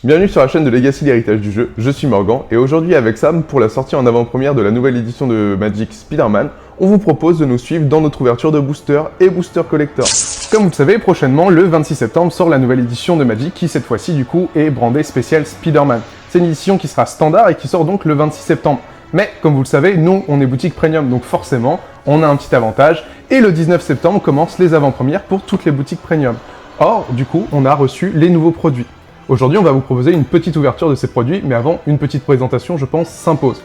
Bienvenue sur la chaîne de Legacy l'héritage du jeu, je suis Morgan et aujourd'hui avec Sam, pour la sortie en avant-première de la nouvelle édition de Magic Spider-Man, on vous propose de nous suivre dans notre ouverture de booster et booster collector. Comme vous le savez, prochainement, le 26 septembre, sort la nouvelle édition de Magic qui cette fois-ci du coup est brandée spéciale Spider-Man. C'est une édition qui sera standard et qui sort donc le 26 septembre. Mais comme vous le savez, nous on est boutique premium, donc forcément on a un petit avantage et le 19 septembre commencent les avant-premières pour toutes les boutiques premium. Or, du coup, on a reçu les nouveaux produits. Aujourd'hui, on va vous proposer une petite ouverture de ces produits, mais avant, une petite présentation, je pense, s'impose.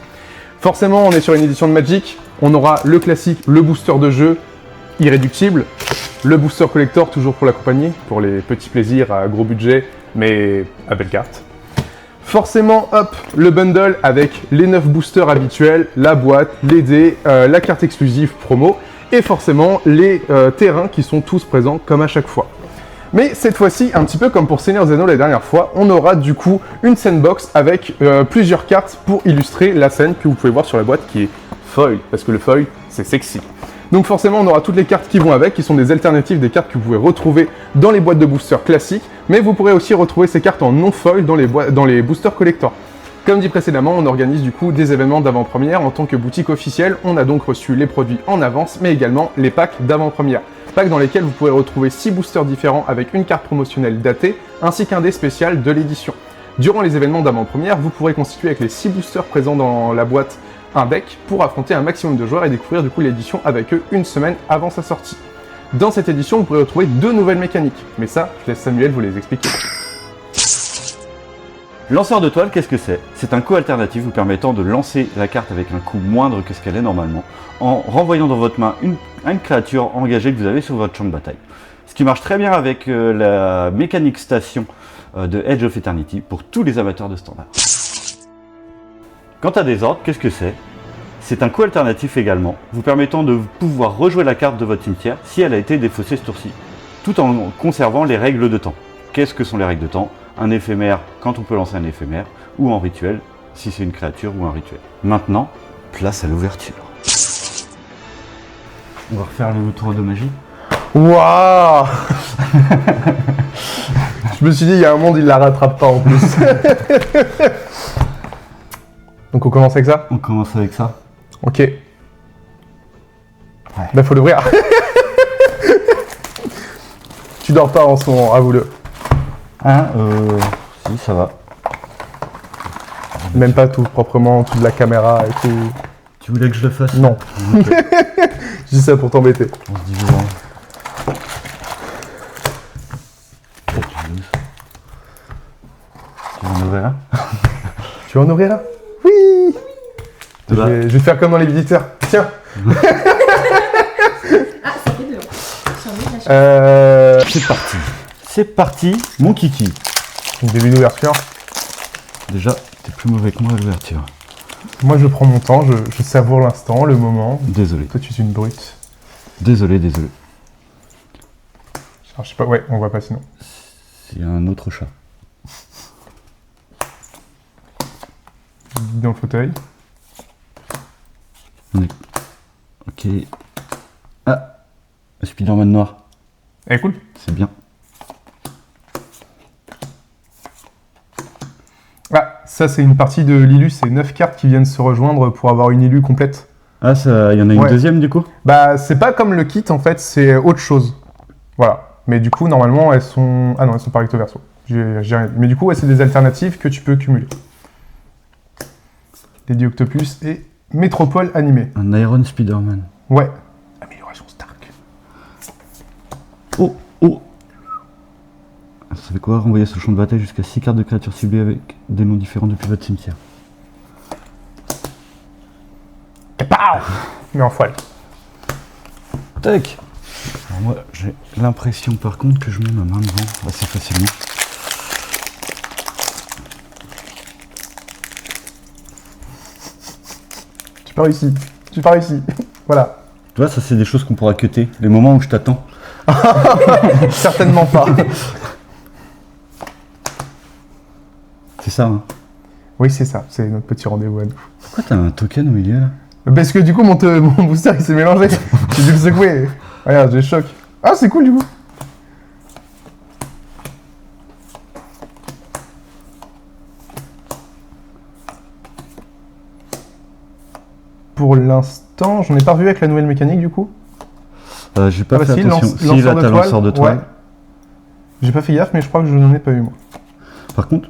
Forcément, on est sur une édition de Magic, on aura le classique, le booster de jeu, irréductible, le booster collector, toujours pour l'accompagner, pour les petits plaisirs à gros budget, mais à belle carte. Forcément, hop, le bundle avec les 9 boosters habituels, la boîte, les dés, la carte exclusive promo, et forcément les terrains qui sont tous présents comme à chaque fois. Mais cette fois-ci, un petit peu comme pour Seigneur des Anneaux la dernière fois, on aura du coup une sandbox avec plusieurs cartes pour illustrer la scène que vous pouvez voir sur la boîte qui est foil, parce que le foil, c'est sexy. Donc forcément, on aura toutes les cartes qui vont avec, qui sont des alternatives des cartes que vous pouvez retrouver dans les boîtes de boosters classiques, mais vous pourrez aussi retrouver ces cartes en non-foil dans les boosters collector. Comme dit précédemment, on organise du coup des événements d'avant-première en tant que boutique officielle. On a donc reçu les produits en avance, mais également les packs d'avant-première. Packs dans lesquels vous pourrez retrouver 6 boosters différents avec une carte promotionnelle datée, ainsi qu'un dé spécial de l'édition. Durant les événements d'avant-première, vous pourrez constituer avec les 6 boosters présents dans la boîte un deck pour affronter un maximum de joueurs et découvrir du coup l'édition avec eux une semaine avant sa sortie. Dans cette édition, vous pourrez retrouver 2 nouvelles mécaniques, mais ça, je laisse Samuel vous les expliquer. Lanceur de toile, qu'est-ce que c'est? C'est un coup alternatif vous permettant de lancer la carte avec un coût moindre que ce qu'elle est normalement, en renvoyant dans votre main une créature engagée que vous avez sur votre champ de bataille. Ce qui marche très bien avec la mécanique station de Edge of Eternity pour tous les amateurs de standard. Quant à Désordre, qu'est-ce que c'est? C'est un coup alternatif également, vous permettant de pouvoir rejouer la carte de votre cimetière si elle a été défaussée ce tour-ci, tout en conservant les règles de temps. Qu'est-ce que sont les règles de temps? Un éphémère quand on peut lancer un éphémère, ou en rituel, si c'est une créature ou un rituel. Maintenant, place à l'ouverture. On va refaire le tour de magie. Waouh. Je me suis dit, il y a un monde, il la rattrape pas en plus. Donc on commence avec ça? On commence avec ça. Ok. Ouais. Bah faut l'ouvrir. Tu dors pas en ce moment, avoue-le. Hein, si, ça va. Même pas tout proprement, tout de la caméra et tout. Tu voulais que je le fasse? Non. Okay. Je dis ça pour t'embêter. On se dit vivant. Tu veux en ouvrir un? Tu veux en ouvrir un? Oui. Je vais faire comme dans les visiteurs. Tiens. Ah, ça fait deux. C'est parti. C'est parti, mon kiki. Début d'ouverture. Déjà, t'es plus mauvais que moi à l'ouverture. Moi, je prends mon temps, je savoure l'instant, le moment. Désolé. Toi, tu es une brute. Désolé. Alors, je sais pas, ouais, on voit pas sinon. Il y a un autre chat. Dans le fauteuil. Ok. Ah, le Spider-Man noir. Elle est cool. C'est bien. Ah, ça c'est une partie de l'Ilu, c'est 9 cartes qui viennent se rejoindre pour avoir une Ilu complète. Ah, il y en a une deuxième du coup? Bah, c'est pas comme le kit en fait, c'est autre chose. Voilà. Mais du coup, normalement, elles sont... Ah non, elles sont pas recto verso. J'ai rien. Mais du coup, ouais, c'est des alternatives que tu peux cumuler. Lady Octopus et Métropole animée. Un Iron Spider-Man. Ouais. Amélioration Stark. Oh. Ça fait quoi? Renvoyer sur le champ de bataille jusqu'à 6 cartes de créatures ciblées avec des noms différents depuis votre cimetière. Pow. Mais en foile. Tac. Alors moi, j'ai l'impression par contre que je mets ma main devant assez facilement. Tu pas réussi. Voilà. Tu vois, ça c'est des choses qu'on pourra cutter. Les moments où je t'attends. Certainement pas. C'est ça, hein? Oui, c'est ça. C'est notre petit rendez-vous à nous. Pourquoi t'as un token au milieu là? Parce que du coup, mon booster il s'est mélangé. J'ai dû le secouer. Regarde, j'ai le choc. Ah, c'est cool du coup. pour l'instant. J'en ai pas revu avec la nouvelle mécanique du coup. J'ai pas Ah bah fait si, attention. Si, là, t'as lanceur de toile. Ouais. J'ai pas fait gaffe, mais je crois que je n'en ai pas eu moi. Par contre,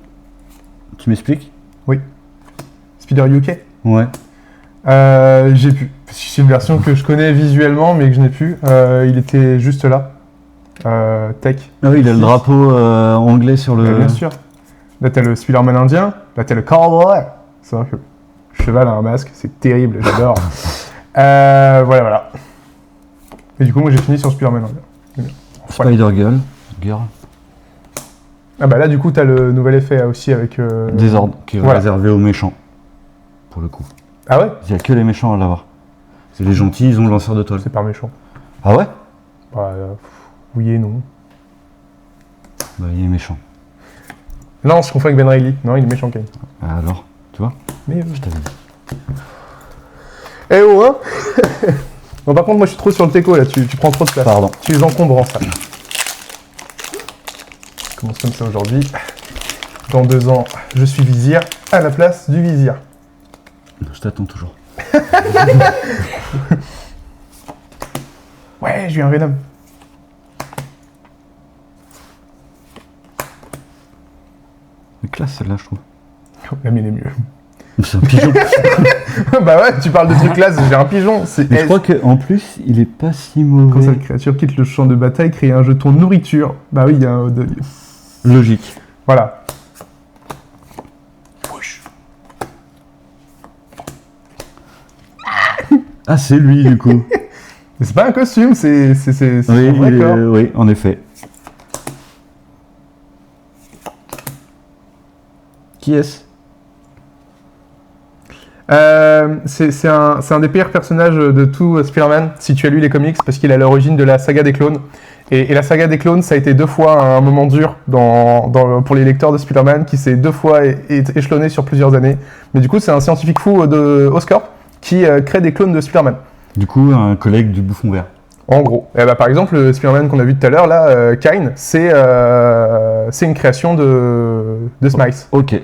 tu m'expliques? Oui. Speeder UK. Ouais. J'ai pu. C'est une version que je connais visuellement, mais que je n'ai plus. Il était juste là. Tech. Ah oui, il a le drapeau anglais sur le... Bien sûr. Là, t'as le Spider-Man indien. Là, t'as le cowboy. C'est vrai que le cheval a un masque. C'est terrible, j'adore. Voilà. Et du coup, moi, j'ai fini sur Spider-Man indien. Voilà. Spider-Girl. Ah bah là, du coup, t'as le nouvel effet aussi avec... Désordre, qui est réservé aux méchants. Pour le coup. Ah ouais? Il n'y a que les méchants à l'avoir. C'est les gentils, ils ont le lanceur de toile. C'est pas méchant. Ah ouais? Bah, oui et non. Bah, il est méchant. Non, je confonds avec Ben Reilly. Non, il est méchant, Kane. Alors, tu vois? Mais Je t'avais dit. Eh oh, hein. Bon, par contre, moi, je suis trop sur le teco, là. Tu prends trop de place. Pardon. Tu es encombrant, ça. Je commence comme ça aujourd'hui. Dans 2 ans, je suis vizir à la place du vizir. Je t'attends toujours. Ouais, j'ai eu un Venom. C'est classe celle-là, je trouve. La mienne est mieux. C'est un pigeon. Bah ouais, tu parles de trucs classe, j'ai un pigeon. Mais je crois qu'en plus, il est pas si mauvais. Quand cette créature quitte le champ de bataille, crée un jeton nourriture. Bah oui, il y a un... Logique. Voilà. Ah, c'est lui, du coup. Mais c'est pas un costume, c'est son Oui, vrai corps. oui, en effet. Qui est-ce? C'est un des pires personnages de tout Spider-Man, si tu as lu les comics, parce qu'il est à l'origine de la saga des clones. Et la saga des clones, ça a été 2 fois un moment dur pour les lecteurs de Spider-Man, qui s'est 2 fois échelonné sur plusieurs années. Mais du coup, c'est un scientifique fou de Oscorp qui crée des clones de Spider-Man. Du coup, un collègue du Bouffon Vert. En gros. Et bah, par exemple, le Spider-Man qu'on a vu tout à l'heure, là, Kaine, c'est une création de Smiles. Ok.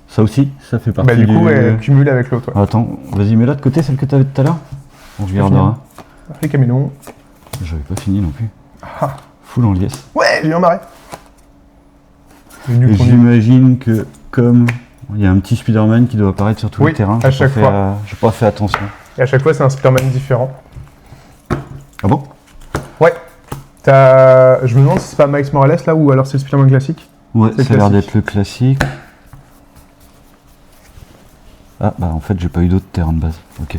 Ça aussi, ça fait partie Bah, du coup, elle cumule avec l'autre. Ouais. Attends, vas-y, mets-la de côté, celle que tu avais tout à l'heure. On regardera. Les camélons. J'avais pas fini non plus. Ah. Full en liesse. Ouais, j'ai eu un marais. Et j'imagine que comme il y a un petit Spider-Man qui doit apparaître sur tous les terrains, à chaque fois. j'ai pas fait attention. Et à chaque fois, c'est un Spider-Man différent. Ah bon? Ouais. Je me demande si c'est pas Miles Morales là ou alors c'est le Spider-Man classique. Ouais, c'est ça a l'air d'être le classique. Ah bah en fait j'ai pas eu d'autres terrains de base. Ok.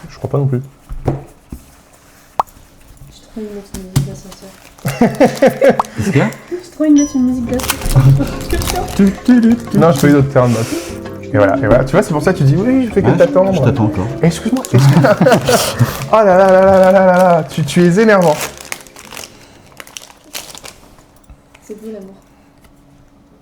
Je crois pas non plus. J'ai trop envie de mettre une musique d'ascenseur. Qu'est-ce qu'il y a? J'ai trop envie de mettre une musique d'ascenseur. Non, je pas eu d'autres terrains de base. Et voilà. Tu vois, c'est pour ça que tu dis oui, je fais que t'attendre. Je t'attends encore. Excuse-moi. Oh là là. Tu es énervant. C'est beau l'amour.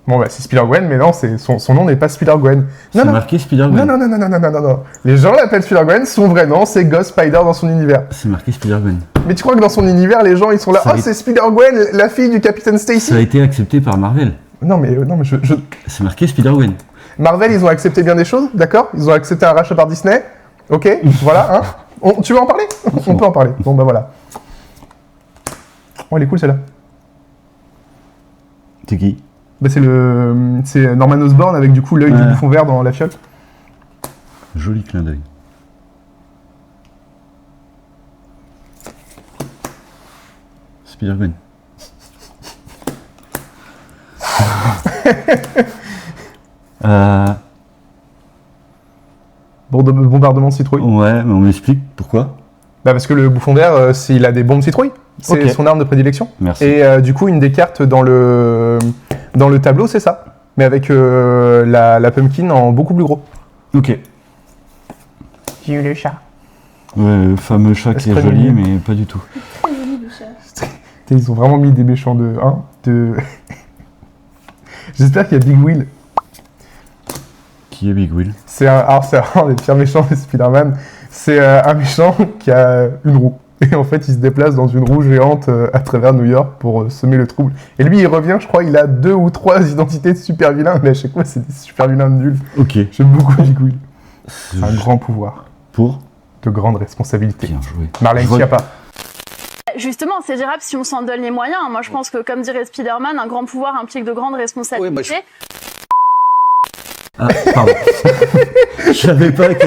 Bon bah c'est Spider-Gwen, mais non, son nom n'est pas Spider-Gwen. C'est marqué Spider-Gwen. Non. Les gens l'appellent Spider-Gwen, son vrai nom c'est Ghost Spider dans son univers. C'est marqué Spider-Gwen. Mais tu crois que dans son univers, les gens ils sont là, Ça c'est Spider-Gwen, la fille du Capitaine Stacy. Ça a été accepté par Marvel. Non mais je... C'est marqué Spider-Gwen. Marvel, ils ont accepté bien des choses, d'accord? Ils ont accepté un rachat par Disney, ok? Voilà, hein? Tu veux en parler? On peut en parler. Bon bah voilà. Oh, elle est cool celle-là. C'est qui? Bah c'est Norman Osborn avec du coup l'œil du Bouffon Vert dans la fiole. Joli clin d'œil. Spider-Gwen. Bombardement de citrouille. Ouais, mais on m'explique pourquoi. Bah parce que le Bouffon Vert, il a des bombes citrouilles. C'est son arme de prédilection. Merci. Et du coup, une des cartes dans le tableau, c'est ça. Mais avec la pumpkin en beaucoup plus gros. Ok. J'ai eu le chat. Ouais, le fameux chat qui est très joli, mignon. mais pas du tout. Très joli le chat. Ils ont vraiment mis des méchants de... J'espère qu'il y a Big Will. Qui est Big Will? C'est un des pires méchants de Spider-Man. C'est un méchant qui a une roue. Et en fait, il se déplace dans une roue géante à travers New York pour semer le trouble. Et lui, il revient, je crois, il a 2 ou 3 identités de super vilains, mais à chaque fois, c'est des super vilains nuls. Ok. J'aime beaucoup Big Will. C'est un grand pouvoir, Pour de grandes responsabilités. Bien joué. Marlène Je vois- Schiappa. Justement, c'est gérable si on s'en donne les moyens. Moi, je pense que, comme dirait Spider-Man, un grand pouvoir implique de grandes responsabilités. Ah, pardon. Je savais pas que...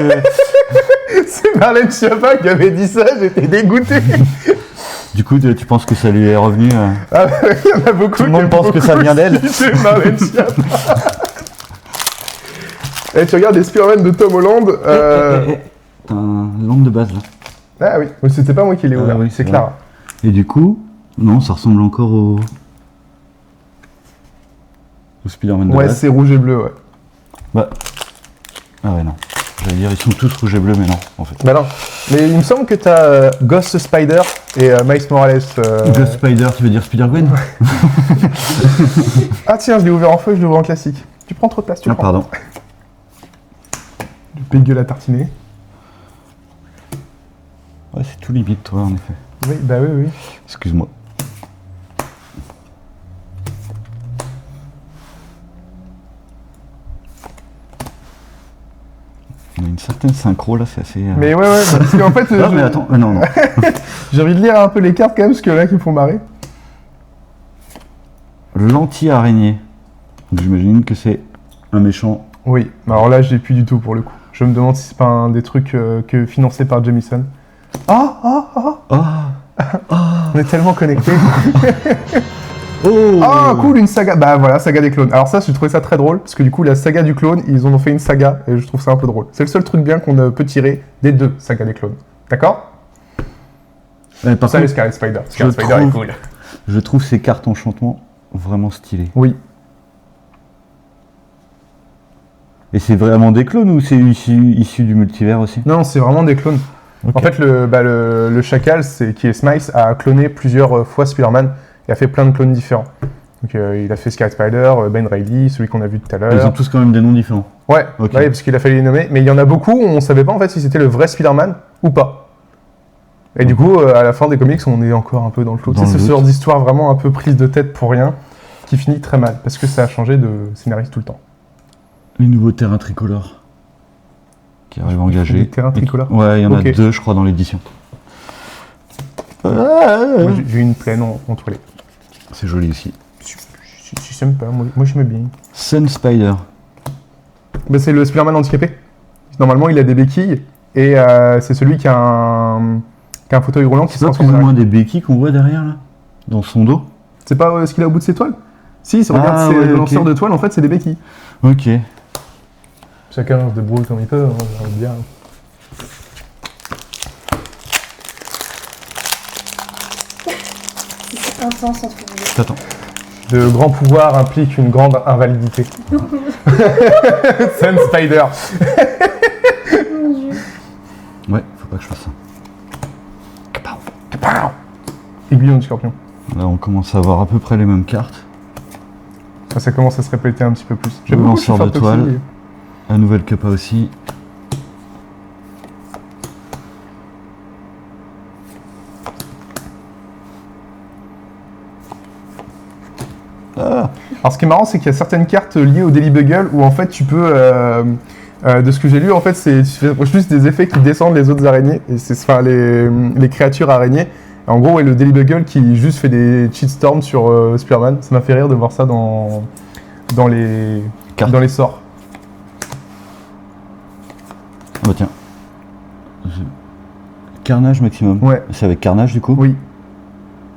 C'est Marlène Schiappa qui avait dit ça, j'étais dégoûté. Du coup, tu penses que ça lui est revenu Ah, il y en a beaucoup. Tout le monde pense que ça vient d'elle. C'est Marlène Schiappa. Et tu regardes les Spider-Man de Tom Holland. T'as un lampe de base là. Ah oui, mais c'était pas moi qui l'ai ouvert, oui, c'est c'est Clara. Et du coup, non, ça ressemble encore au Spider-Man de Ouais, base. c'est rouge et bleu, ouais. Bah... Ah ouais, non. J'allais dire, ils sont tous rouges et bleus, mais non, en fait. Bah non, mais il me semble que t'as Ghost Spider et Miles Morales. Ghost Spider, tu veux dire Spider-Gwen? Ah tiens, je l'ai ouvert en feu, je l'ai ouvert en classique. Tu prends trop de place, tu Ah, prends. pardon. Du pégueule à tartiner. Ouais, c'est tout limite, toi, en effet. Oui, bah oui, oui. Excuse-moi. On a une certaine synchro, là, c'est assez... Mais ouais, parce qu'en fait, Non, mais attends, non, non. j'ai envie de lire un peu les cartes quand même, parce que là, qui me font marrer. L'anti-araignée. Donc j'imagine que c'est un méchant. Oui, alors là, j'ai plus du tout pour le coup. Je me demande si c'est pas un des trucs que financé par Jamison. Ah On est tellement connectés. Oh Ah, cool, une saga. Bah voilà, saga des clones. Alors ça, j'ai trouvé ça très drôle, parce que du coup, la saga du clone, ils en ont fait une saga, et je trouve ça un peu drôle. C'est le seul truc bien qu'on peut tirer des deux sagas des clones. D'accord? Par Ça, le contre, Scarlet Spider. je Scarlet Spider est trouve- cool. je trouve ces cartes enchantement vraiment stylées. Oui. Et c'est vraiment des clones ou c'est issu du multivers aussi? Non, c'est vraiment des clones. Ok. En fait, le chacal, qui est Smiles, a cloné plusieurs fois Spider-Man et a fait plein de clones différents. Donc, il a fait Scarlet Spider, Ben Reilly, celui qu'on a vu tout à Ils ont l'heure. tous quand même des noms différents. Ouais, Ok. ouais, parce qu'il a fallu les nommer. Mais il y en a beaucoup où on savait pas en fait si c'était le vrai Spider-Man ou pas. Et du coup, à la fin des comics, on est encore un peu dans le flou. Dans Tu sais, le c'est ce doute. genre d'histoire vraiment un peu prise de tête pour rien, qui finit très mal, parce que ça a changé de scénariste tout le temps. Les nouveaux terrains tricolores qui arrivent engagés. Des terrains tricolores? Ouais, il y en Ok. a 2, je crois, dans l'édition. Moi, j'ai eu une plaine en toilette. C'est joli aussi. Je sais même pas, moi j'aimais bien. Sun Spider. Bah, c'est le Spider-Man handicapé. Normalement, il a des béquilles, et c'est celui qui a un fauteuil roulant qui C'est se pas plus transforme ou en moins araignée. des béquilles qu'on voit derrière là? Dans son dos? C'est pas ce qu'il a au bout de ses toiles? Si, ça regarde, Ah, c'est ouais, le ok. lanceur de toile, en fait, c'est des béquilles. Ok. Chacun se débrouille comme il peut, hein, j'ai envie de dire. C'est intense entre vous. Attends. De grands pouvoirs impliquent une grande invalidité. Sun Spider. Mon Dieu. Ouais, faut pas que je fasse ça. Aiguillon de scorpion. Là, on commence à avoir à peu près les mêmes cartes. Ça commence à se répéter un petit peu plus. Le beaucoup lanceur de Shift toile. aussi. La nouvelle Kappa aussi. Ah, Alors ce qui est marrant, c'est qu'il y a certaines cartes liées au Daily Bugle où en fait tu peux, de ce que j'ai lu, en fait c'est tu fais juste des effets qui descendent les autres araignées, et c'est enfin les créatures araignées. Et en gros, ouais, le Daily Bugle qui juste fait des cheatstorms sur Spider-Man, ça m'a fait rire de voir ça dans les Cartes. dans les sorts. bah tiens. Carnage maximum. Ouais. C'est avec Carnage du coup? Oui.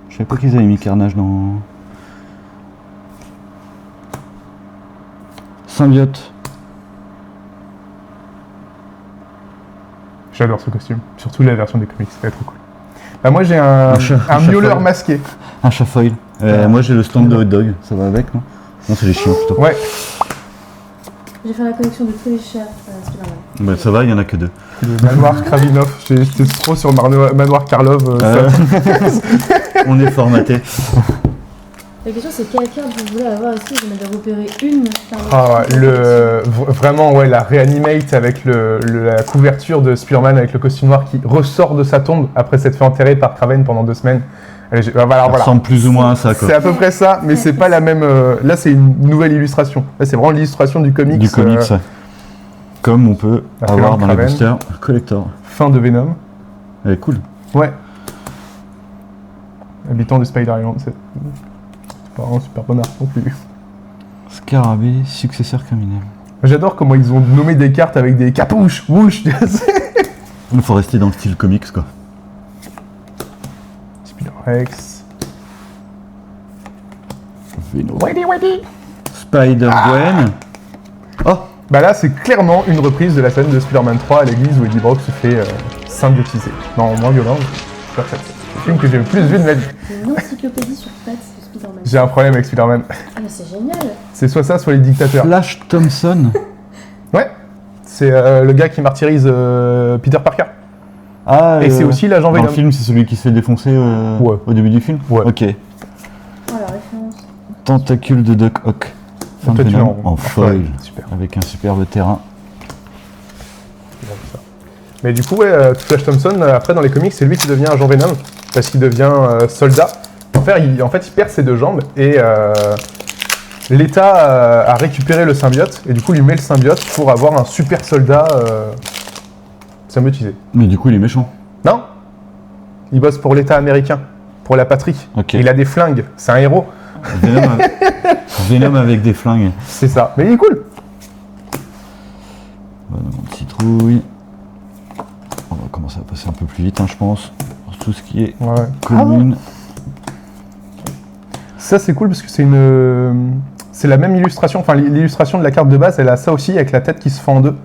Je savais pas qu'ils avaient mis Carnage dans... Symbiote. J'adore ce costume, surtout la version des comics, elle est trop cool. Bah, moi j'ai un Un chat miauleur foil. masqué. Un chat foil. Moi j'ai le stand de hot dog. Ça va avec, non? Non, c'est les chiens plutôt. Ouais, J'ai fait la collection de tous les chats Spider-Man. Bah ça va, il y en a que 2. le manoir Kravinov. J'étais trop sur manoir Karlov. On est formaté. La question c'est quelle carte vous voulez avoir ici? J'en avais repéré une. Ah, vraiment, ouais, la Reanimate avec la couverture de Spider-Man avec le costume noir qui ressort de sa tombe après s'être fait enterrer par Kraven pendant 2 semaines. Ça Voilà. ressemble plus ou moins à ça, quoi. C'est à peu près ça, mais c'est pas la même. Là, c'est une nouvelle illustration. Là, c'est vraiment l'illustration du comics. Du comics, ouais. Comme on peut La avoir Freeland dans les Kraven. boosters collector. Fin de Venom. Elle est cool. Ouais. Habitant de Spider Island, c'est pas un super bon art non plus. Scarabée, successeur criminel. J'adore comment ils ont nommé des cartes avec des capouches, wouch. Il faut rester dans le style comics, quoi. Spider-Rex. Venom. Weddy. Spider-Gwen. Oh, Bah là, c'est clairement une reprise de la scène de Spider-Man 3 à l'église où Eddie Brock se fait symbiotiser. Non, moins violent, c'est pas ça. C'est le film que j'ai le plus vu de ma vie. Une encyclopédie sur pattes de Spider-Man. J'ai un problème avec Spider-Man. Ah, mais c'est génial. C'est soit ça, soit les dictateurs. Flash Thompson. Ouais, c'est le gars qui martyrise Peter Parker. Ah, Et c'est aussi l'agent dans Venom. le film, c'est celui qui se fait défoncer Ouais. au début du film. Ouais. Ok. Oh, la référence. Tentacule de Doc Ock. Fin de Toi, tu Venom l'as en foil. Super. Avec un superbe terrain. Mais du coup, ouais, Flash Thompson, après dans les comics, c'est lui qui devient agent Venom, parce qu'il devient soldat. En fait, il perd ses deux jambes, et l'État a récupéré le symbiote, et du coup, lui met le symbiote pour avoir un super soldat symbiotisé. Mais du coup, il est méchant. Non, il bosse pour l'État américain, pour la patrie. Ok. Il a des flingues, c'est un héros, Venom avec des flingues. c'est ça. Mais il est cool. Venom de citrouille. On va commencer à passer un peu plus vite, hein, je pense. Pour tout ce qui est Ouais. commune. Ça, c'est cool, parce que c'est la même illustration, enfin l'illustration de la carte de base, elle a ça aussi, avec la tête qui se fend en deux.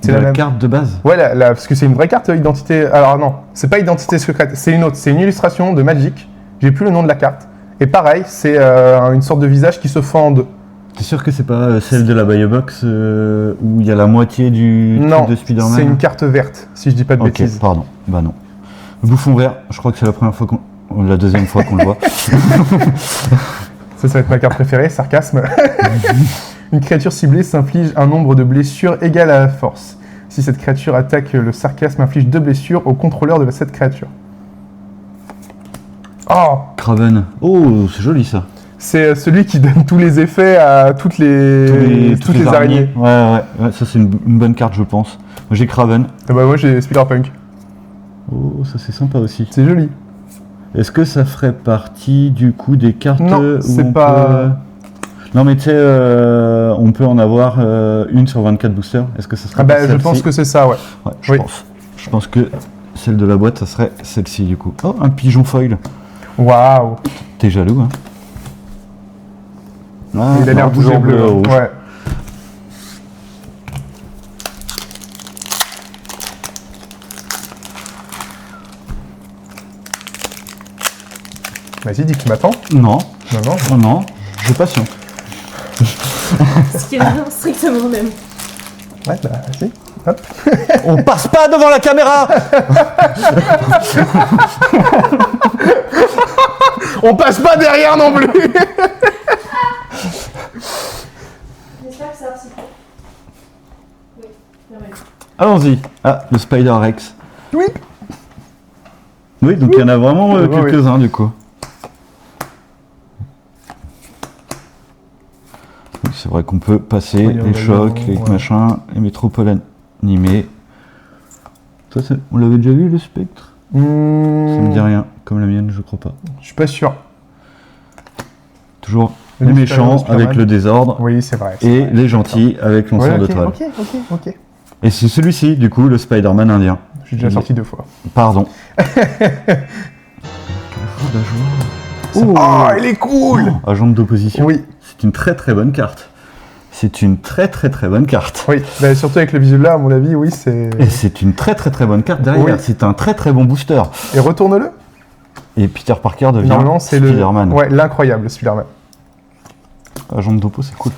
C'est de la la même. carte de base. Ouais, parce que c'est une vraie carte identité. Alors non, c'est pas identité secrète, c'est une autre. C'est une illustration de Magic. J'ai plus le nom de la carte. Et pareil, c'est une sorte de visage qui se fend en deux. T'es sûr que c'est pas celle de la Biobox où il y a la moitié du Non, truc de Spider-Man? c'est une carte verte, si je dis pas de Ok, bêtises. pardon. Bah non. Le bouffon vert, je crois que c'est la première fois la deuxième fois qu'on le voit. Ça va être ma carte préférée, sarcasme. Une créature ciblée s'inflige un nombre de blessures égal à la force. Si cette créature attaque, le sarcasme inflige 2 blessures au contrôleur de cette créature. Oh, Kraven. Oh, c'est joli ça. c'est celui qui donne tous les effets à toutes les araignées. Ouais, ça c'est une bonne carte, je pense. Moi j'ai Kraven. Et bah moi j'ai Spider-Punk. Oh, ça c'est sympa aussi. C'est joli. Est-ce que ça ferait partie du coup des cartes Non, où c'est on pas- peut... Non mais tu sais, on peut en avoir une sur 24 boosters. Est-ce que ça serait Ah pas bah je celle-ci? pense que c'est ça, ouais. Ouais, je Oui. pense. Je pense que celle de la boîte, ça serait celle-ci du coup. Oh, un pigeon foil. Waouh. T'es jaloux, hein? Ah, Il a l'air non, bougé toujours bleu. rouge. Ouais. Vas-y, dis que tu m'attends. Non, Non, non. non, non, je patiente. Ce qui revient strictement au même. Ouais, bah vas-y. Hop. On passe pas devant la caméra. On passe pas derrière non plus. J'espère que ça recycle. Oui, merveilleux. Allons-y. Ah, le Spider-Rex. Oui. Oui, donc il y en a vraiment Oui, oui. quelques-uns du coup. Oui, c'est vrai qu'on peut passer Oui, on les va chocs, dire, les ouais. machins, les métropoles animées. Ça, on l'avait déjà vu le spectre? Ça me dit rien, comme la mienne, je crois pas. Je suis pas sûr. Toujours Le les Spider-Man, méchants Spider-Man. avec le désordre Oui, c'est vrai. c'est et vrai. les gentils avec lanceur Ouais, de ok, toile. ok. Et c'est celui-ci, du coup, le Spider-Man indien. Je suis déjà sorti 2 fois. Pardon. Oh, il est cool. Agent d'opposition. Oui, C'est une très très bonne carte. C'est une très très très bonne carte. oui. Bah, surtout avec le visuel là, à mon avis, oui, c'est... Et c'est une très très très bonne carte derrière. Oui. C'est un très très bon booster. Et retourne-le. Et Peter Parker devient Normalement, c'est le... Spider-Man. Ouais, l'incroyable Spider-Man. Agent d'oppo, c'est cool.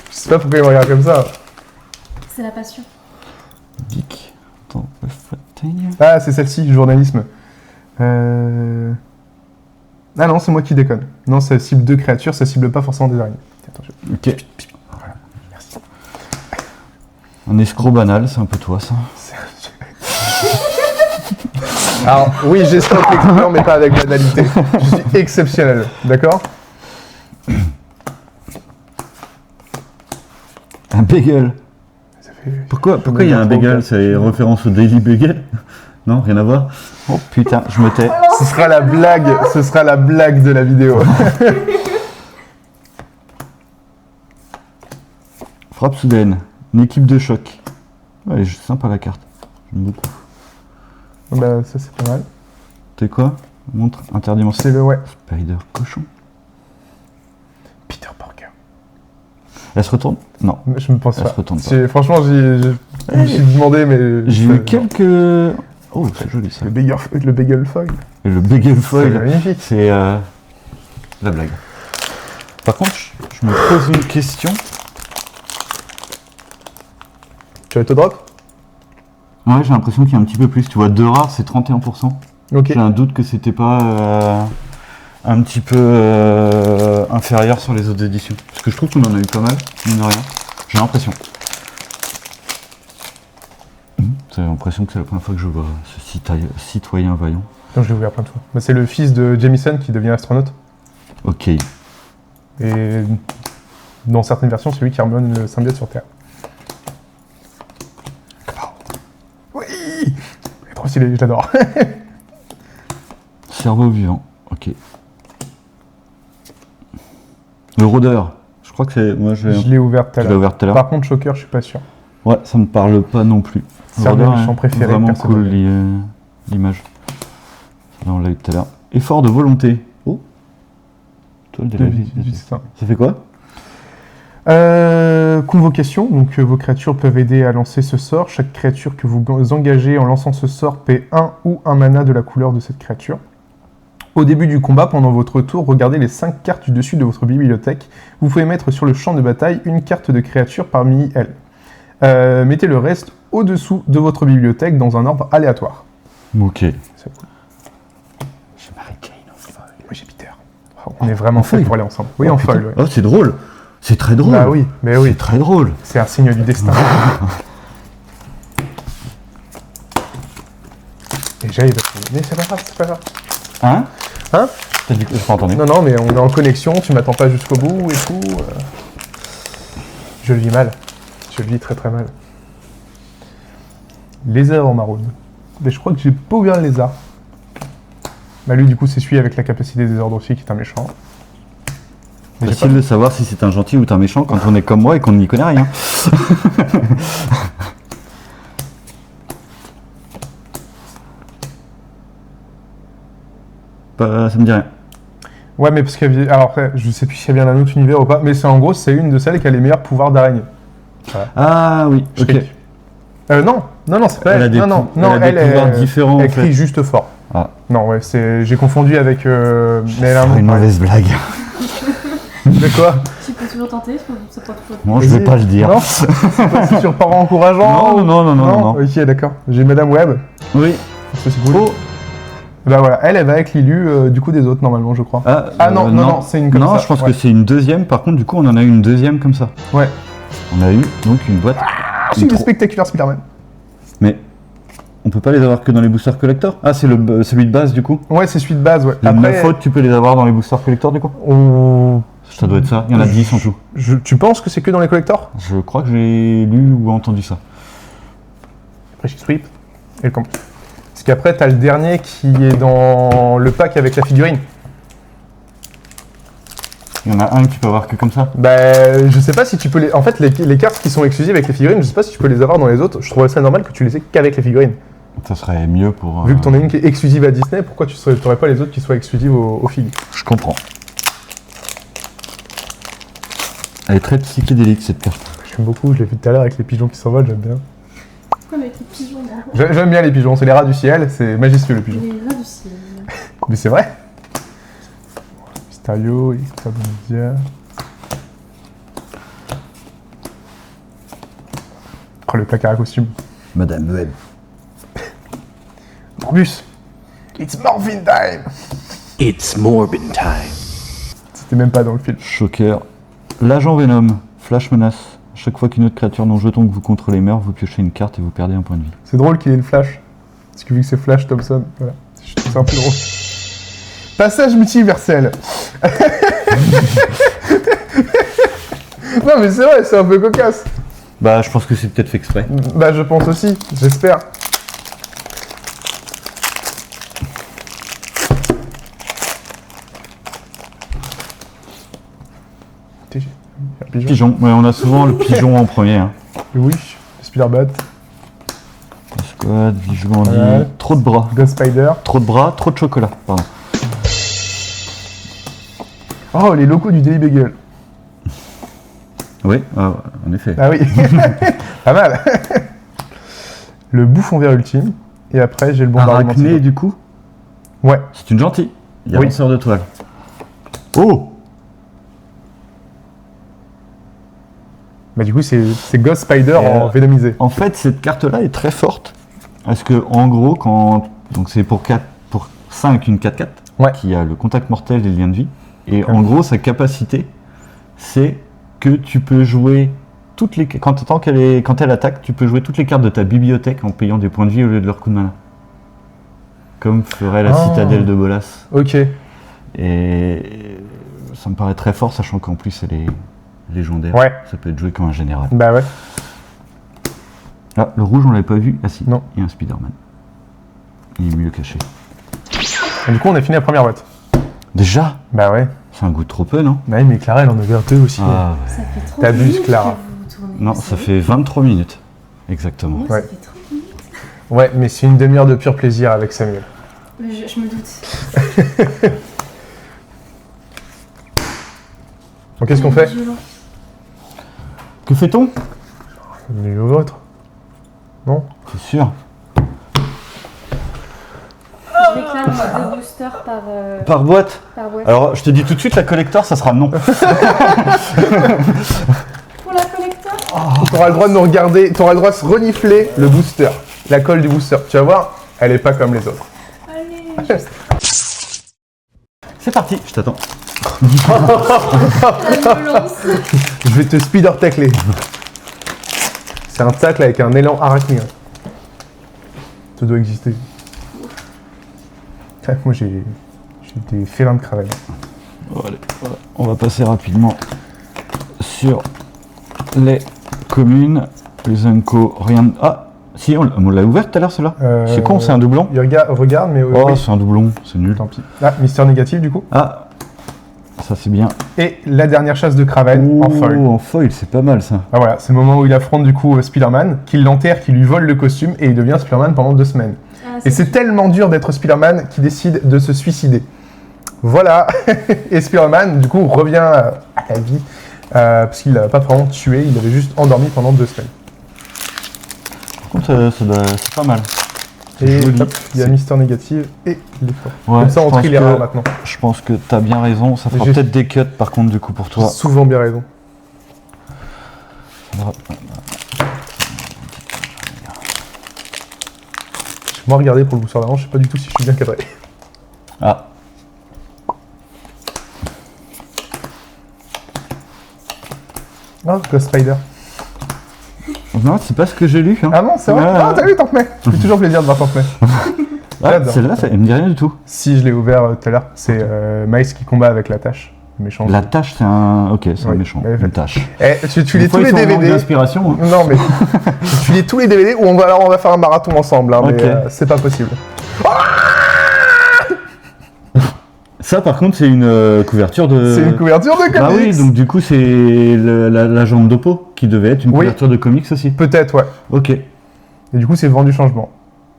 Je sais pas pourquoi il me regarde comme ça. C'est la passion. Geek. Attends, Flattening. Ah, c'est celle-ci, journalisme. Ah non, c'est moi qui déconne. Non, ça cible 2 créatures, ça cible pas forcément des araignées. Attends, Ok. Un escroc banal, c'est un peu toi ça. Alors, oui, j'ai stop l'expert, mais pas avec banalité. Je suis exceptionnel, d'accord? Un bagel. Pourquoi il y a un bagel? C'est référence au Daily Bagel? Non, rien à voir? Oh putain, je me tais. Ce sera la blague de la vidéo. Frappe soudaine. Une équipe de choc. Ouais, c'est sympa la carte. J'aime beaucoup. Bah, ça, c'est pas mal. C'est quoi? Montre interdimensionnel. C'est le, ouais. Spider cochon. Peter Parker. Elle se retourne? Non. Je me pense Elle pas. se retourne pas. Franchement, je me suis demandé, mais... J'ai eu quelques... Oh, c'est joli ça. Le bagel foil. Et le bagel C'est foil, magnifique. c'est la blague. Par contre, je me pose une question. Tu autodrop? Ouais, j'ai l'impression qu'il y a un petit peu plus. Tu vois, 2 rares, c'est 31%. Ok. J'ai un doute que c'était pas un petit peu inférieur sur les autres éditions. Parce que je trouve qu'on en a eu pas mal, mine de rien. J'ai l'impression. J'ai l'impression que c'est la première fois que je vois ce citoyen vaillant. Donc, je l'ai ouvert plein de fois. Bah, c'est le fils de Jamison qui devient astronaute. Ok. Et dans certaines versions, c'est lui qui ramène le symbiote sur Terre. Oui! C'est trop stylé, je l'adore. Cerveau vivant. Ok. Le rôdeur. Je crois que c'est... Moi, Je l'ai ouvert tout à Tu l'as l'heure. ouvert tout à l'heure. Par contre, Shocker, je suis pas sûr. Ouais, ça me parle pas non plus. C'est un de mes méchants préférés, Vraiment perso. cool l'image. Là, on l'a eu tout à l'heure. Effort de volonté. Oh. Toile de la vie. C'est ça. Ça fait quoi? Convocation, donc vos créatures peuvent aider à lancer ce sort. Chaque créature que vous engagez en lançant ce sort paie 1 ou 1 mana de la couleur de cette créature. Au début du combat, pendant votre tour, regardez les 5 cartes du dessus de votre bibliothèque. Vous pouvez mettre sur le champ de bataille une carte de créature parmi elles. Mettez le reste au-dessous de votre bibliothèque dans un ordre aléatoire. Ok. C'est cool. J'ai Mary Jane en foil. Moi j'ai Peter. On est vraiment fait pour aller ensemble. Oui, en foil. Ouais. Oh, c'est drôle. C'est très drôle. Bah oui, mais oui. C'est très drôle. C'est un signe du destin. Et j'arrive à trouver. Mais c'est pas grave, c'est pas grave. Hein? Hein? T'as dit que j'ai pas entendu. Non, non, mais on est en connexion, tu m'attends pas jusqu'au bout et tout. Je le vis mal. Je le vis très très mal. Lézard en maraude. Mais je crois que j'ai pas ouvert le lézard. Bah lui, du coup, c'est celui avec la capacité des ordres aussi qui est un méchant. Mais j'ai Facile pas- de savoir si c'est un gentil ou un méchant quand on est comme moi et qu'on n'y connaît rien. Bah, ça me dit rien. Ouais, mais parce qu'il y avait... Alors après, je sais plus s'il y a bien un autre univers ou pas, mais c'est en gros, c'est une de celles qui a les meilleurs pouvoirs d'araignée. Ah oui, ok. Shriek. Non, c'est pas Elle a elle. des Non, elle a des pouvoirs différents, Elle en fait. crie juste fort. Ah. Non, ouais, j'ai confondu avec... mais elle a un Faire nom une pareil. mauvaise blague. De quoi? Tu peux toujours tenter, ça prend toujours. Non, je vais pas le dire. Non, c'est sur parents encourageants. Non. Ok, d'accord. J'ai Madame Webb. Oui. Ça, c'est cool. Oh. Bah voilà, elle va avec l'élu du coup des autres normalement, je crois. Ah, non, c'est une comme ça. Non, je pense ouais. que c'est une deuxième. Par contre, du coup, on en a eu une deuxième comme ça. Ouais. On a eu donc une boîte. C'est le spectaculaire Spider-Man. Mais on peut pas les avoir que dans les boosters collector. Ah, c'est celui de base du coup. Ouais, c'est celui de base, ouais. Les Après, 9 autres, tu peux les avoir dans les boosters collector du coup. Ça doit être ça. Il y en a 10 en tout. Tu penses que c'est que dans les collectors? Je crois que j'ai lu ou entendu ça. Après, j'ai Sweep et le camp. Parce qu'après, t'as le dernier qui est dans le pack avec la figurine. Il y en a un que tu peux avoir que comme ça. Bah, je sais pas si tu peux les... En fait, les cartes qui sont exclusives avec les figurines, je sais pas si tu peux les avoir dans les autres. Je trouverais ça normal que tu les aies qu'avec les figurines. Ça serait mieux pour. Vu que t'en as une qui est exclusive à Disney, pourquoi tu t'aurais pas les autres qui soient exclusives aux figues? Je comprends. Elle est très psychédélique cette carte. J'aime beaucoup, je l'ai vu tout à l'heure avec les pigeons qui s'envolent, j'aime bien. Pourquoi avec les pigeons là? J'aime bien les pigeons, c'est les rats du ciel, c'est majestueux le pigeon. Les rats du ciel. Mais c'est vrai. Mysterio, Extrabonia. Oh, le placard à costume. Madame Webb. Morbus. It's Morphin time. It's Morbin time. C'était même pas dans le film. Shocker. L'agent Venom. Flash menace. Chaque fois qu'une autre créature non jeton que vous contrôlez meurt, vous piochez une carte et vous perdez un point de vie. C'est drôle qu'il ait le flash. Parce que vu que c'est Flash Thompson, voilà. Je trouve ça un peu drôle. Passage multiversel. Non mais c'est vrai, c'est un peu cocasse. Bah, je pense que c'est peut-être fait exprès. Bah je pense aussi, j'espère. TG. Un pigeon. Pigeon, ouais, on a souvent le pigeon en premier. Hein. Oui, Spider-Bat, Squad, Bijou Bandit, Ouais. trop de bras. Ghost Spider. Trop de bras, trop de chocolat, pardon. Oh, les locaux du Daily Bagel. Oui, en effet. Ah oui, pas mal. Le bouffon vert ultime. Et après, j'ai le bombardement. Arachné, du coup, Ouais. c'est une gentille. Il y a Oui. lanceur de toile. Oh! Bah du coup, c'est Ghost Spider en vénomisé. En fait, cette carte-là est très forte. Parce que, en gros, quand. Donc, c'est pour 5 une 4-4, Ouais. qui a le contact mortel et le lien de vie. Et en gros, sa capacité, c'est que tu peux jouer toutes les. Quand elle attaque, tu peux jouer toutes les cartes de ta bibliothèque en payant des points de vie au lieu de leur coup de mana. Comme ferait la Oh. citadelle de Bolas. Ok. Et ça me paraît très fort, sachant qu'en plus, elle est légendaire. Ouais. Ça peut être joué comme un général. Bah ouais. Ah, le rouge, on l'avait pas vu. Ah si, Non. il y a un Spider-Man. Il est mieux caché. Et du coup, on a fini la première boîte. Déjà? Bah ouais. C'est un goût trop peu, non? Bah oui, mais Clara, elle en a ouvert 2 aussi. Ah ouais. Ça fait trop T'abuses, minutes Clara. que vous tournez. Non, ça fait 23 minutes. Exactement. Moi, Ouais. ça fait 30 minutes. Ouais, mais c'est une demi-heure de pur plaisir avec Samuel. Mais je me doute. Donc qu'est-ce qu'on fait? Violent. Que fait-on? Nul au vôtre. Non? C'est sûr. Je réclame 2 boosters Par boîte? par boîte. Alors, je te dis tout de suite, la collector, ça sera non. Pour la collector. T'auras le droit de nous regarder, t'auras le droit de se renifler le booster. La colle du booster. Tu vas voir, elle est pas comme les autres. Allez, C'est parti, je t'attends. la violence. Je vais te speeder tacler. C'est un tacle avec un élan arachnide. Ça doit exister. Ah, moi j'ai des félins de cravate. Bon, allez, voilà. On va passer rapidement sur les communes. Les Unco, rien de... Ah, si, on l'a ouverte tout à l'heure, celle-là. C'est con, c'est un doublon. Il regarde, mais Oh, oui, c'est un doublon, c'est nul. tant pis. Ah, Mister Négatif du coup. Ah, ça c'est bien. Et la dernière chasse de Kraven en foil. En foil, c'est pas mal ça. Ah voilà, c'est le moment où il affronte du coup Spider-Man, qui l'enterre, qui lui vole le costume, et il devient Spider-Man pendant 2 semaines. Ah, Et c'est tellement dur d'être Spider-Man qu'il décide de se suicider. Voilà, et Spider-Man du coup revient à la vie, parce qu'il l'a pas vraiment tué, il l'avait juste endormi pendant 2 semaines. Par contre, c'est pas mal. Et Joli. hop, il y a C'est- Mister Négatif et l'effort. Ouais, Comme ça on je pense trie les que- rares maintenant. Je pense que t'as bien raison, ça fera J'ai- peut-être des cuts par contre du coup pour toi. Souvent bien raison. Moi regardez pour le booster d'avant, je sais pas du tout si je suis bien cadré. Ah, Ah, Ghost Spider. non, c'est pas ce que j'ai lu. Hein. Ah non, c'est vrai. Ouais, Ah, ouais. t'as vu, Tante May. Ça fait toujours plaisir de voir Tante May. Ah, j'adore. celle-là, elle me dit rien du tout. Si, je l'ai ouvert tout à l'heure. C'est Miles qui combat avec la tâche. Le méchant. La tâche, c'est un. Ok, c'est un Oui, méchant. ouais, Une tâche. Eh, tu lis Des fois, tous les ils sont en manque DVD. d'inspiration. Hein. Non, mais tu lis tous les DVD ou on va faire un marathon ensemble. Hein, Ok. mais c'est pas possible. Ça, par contre, c'est une couverture de. C'est une couverture de comics. Bah oui, donc du coup, c'est la jambe d'Oppo qui devait être une Oui. couverture de comics aussi. Peut-être, ouais. Ok, Et du coup, c'est vent du changement.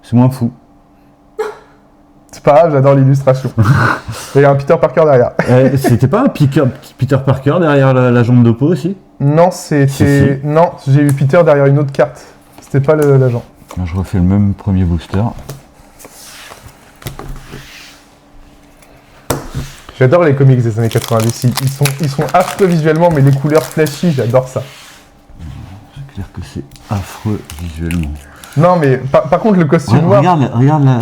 c'est moins fou. C'est pas grave, j'adore l'illustration. Il y a un Peter Parker derrière. C'était pas un Peter Parker derrière la jambe d'Oppo aussi? Non, c'était. Si. Non, j'ai eu Peter derrière une autre carte. C'était pas l'agent. Là, je refais le même premier booster. J'adore les comics des années 90. Ils sont affreux visuellement, mais les couleurs flashy, j'adore ça. C'est clair que c'est affreux visuellement. Non, mais par contre, le costume Ouais, noir. regarde là,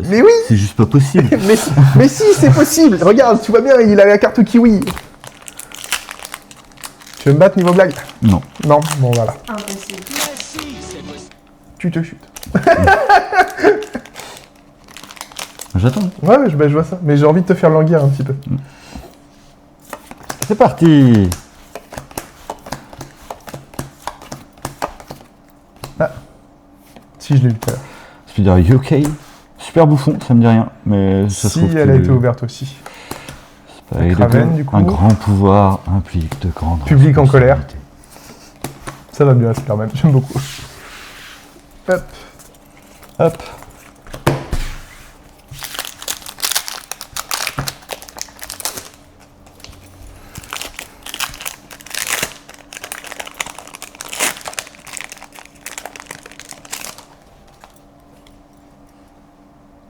Mais oui. c'est juste pas possible. mais si, c'est possible. Regarde, tu vois bien, il a la carte kiwi. Tu veux me battre niveau blague? Non. Non, bon voilà. Impossible. Tu te chutes. J'attends. Ouais, je vois ça. Mais j'ai envie de te faire languir un petit peu. C'est parti. Si, je l'ai vu tout à l'heure. Spider UK. Super bouffon, ça me dit rien. Mais ça se Si, trouve elle que a été ouverte aussi. Spider Kraven, du coup. un grand pouvoir implique de grandes Public en colère. responsabilités. Ça va bien, Spider-Man. J'aime beaucoup. Hop. Hop.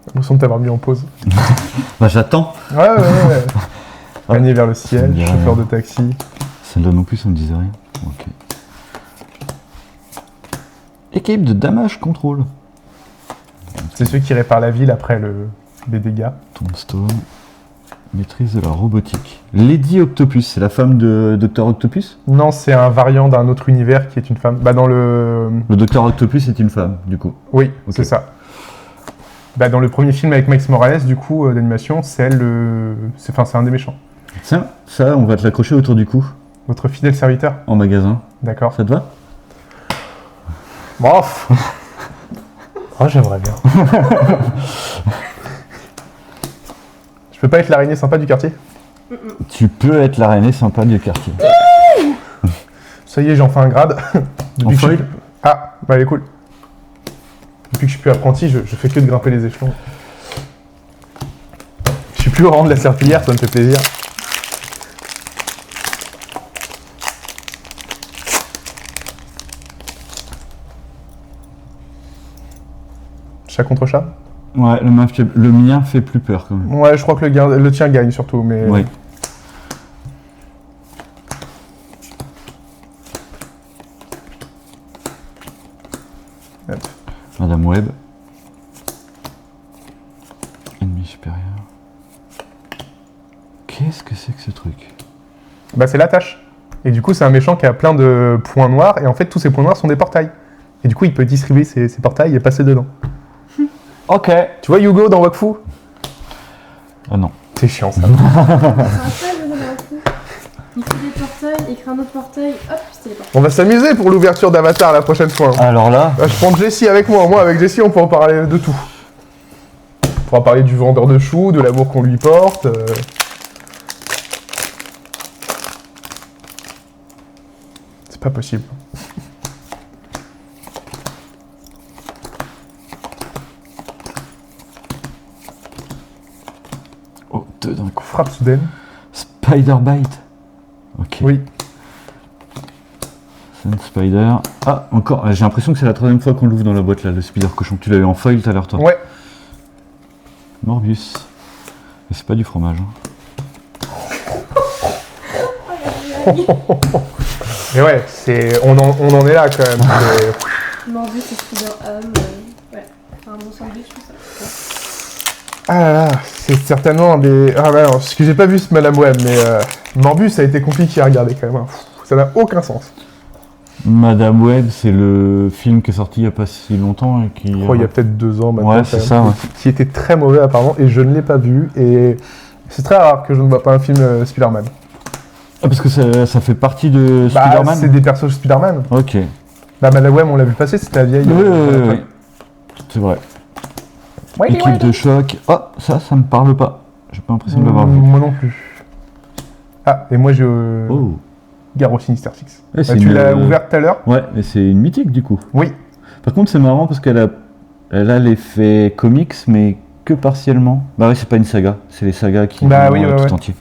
L'impression de t'avoir mis en pause. Bah j'attends. Ouais. Panier vers le Ça ciel, me dit chauffeur rien. de taxi. Celle-là non plus, ça me disait rien. Ok. Équipe de damage control. C'est ceux qui réparent la ville après les dégâts. Tombstone. Maîtrise de la robotique. Lady Octopus, c'est la femme de Dr Octopus? Non, c'est un variant d'un autre univers qui est une femme. Bah dans le... Le Dr Octopus est une femme, du coup. Oui, Ok. c'est ça. Bah dans le premier film avec Max Morales, du coup, d'animation, c'est elle, c'est un des méchants. Tiens, ça, on va te l'accrocher autour du cou, Votre fidèle serviteur. en magasin. D'accord. Ça te va? Bof. Oh, j'aimerais bien. Je peux pas être l'araignée sympa du quartier? Tu peux être l'araignée sympa du quartier. Ça y est, j'en fais un grade. En que je foil suis... Ah, bah elle est cool. Depuis que je suis plus apprenti, je fais que de grimper les échelons. Je suis plus au rang de la serpillière, ça me fait plaisir. Chat contre chat? Ouais, le mien fait plus peur quand même. Ouais, je crois que le tien gagne surtout, mais... Ouais. Hop. Madame Webb. Ennemi supérieur. Qu'est-ce que c'est que ce truc? Bah c'est la tâche. Et du coup, c'est un méchant qui a plein de points noirs, et en fait, tous ces points noirs sont des portails. Et du coup, il peut distribuer ces portails et passer dedans. Ok. Tu vois Yugo dans Wakfu? Ah non. C'est chiant, ça. C'est un peu le coup. Il fait des portails, il crée un autre portail, hop, c'est les portails. On va s'amuser pour l'ouverture d'Avatar la prochaine fois. Hein. Alors là, Bah, je prends Jessie avec moi. Moi, avec Jessie, on pourra parler de tout. On pourra parler du vendeur de choux, de l'amour qu'on lui porte. C'est pas possible. oh, deux d'un coup. Frappe soudaine. Spider Bite. Ok. Oui. Sun Spider. Ah, encore. J'ai l'impression que c'est la troisième fois qu'on l'ouvre dans la boîte là, le Spider Cochon. Tu l'as eu en foil tout à l'heure, toi. Ouais. Morbius. Mais c'est pas du fromage. Hein. Et ouais, on en est là quand même. Morbius et Spider-Ham, ouais, un bon sandwich, tout ça. Ah là là, c'est certainement un des... Ah bah non, parce que j'ai pas vu ce Madame Web, mais Morbius a été compliqué à regarder quand même. Hein. Ça n'a aucun sens. Madame Web, c'est le film qui est sorti il y a pas si longtemps et qui. Je crois il y a peut-être 2 ans maintenant. Ouais, quand c'est même, ça, ouais. Qui était très mauvais apparemment, et je ne l'ai pas vu. Et c'est très rare que je ne vois pas un film Spider-Man. Ah, parce que ça fait partie de Bah, Spider-Man. c'est des persos Spider-Man. Ok. Bah, Madame Web, on l'a vu passer, c'était la vieille. Oui. C'est vrai. Équipe de choc. Ah, ça me parle pas. J'ai pas l'impression de l'avoir vu. Moi non plus. Ah, et moi j'ai Oh. Garo Sinister Six. Ouais, c'est Tu une- l'as ouverte tout à l'heure? Ouais, mais c'est une mythique du coup. Oui. Par contre, c'est marrant parce qu'elle a l'effet comics, mais que partiellement. Bah oui, c'est pas une saga. C'est les sagas qui Bah vont oui, ouais, tout ouais. entier.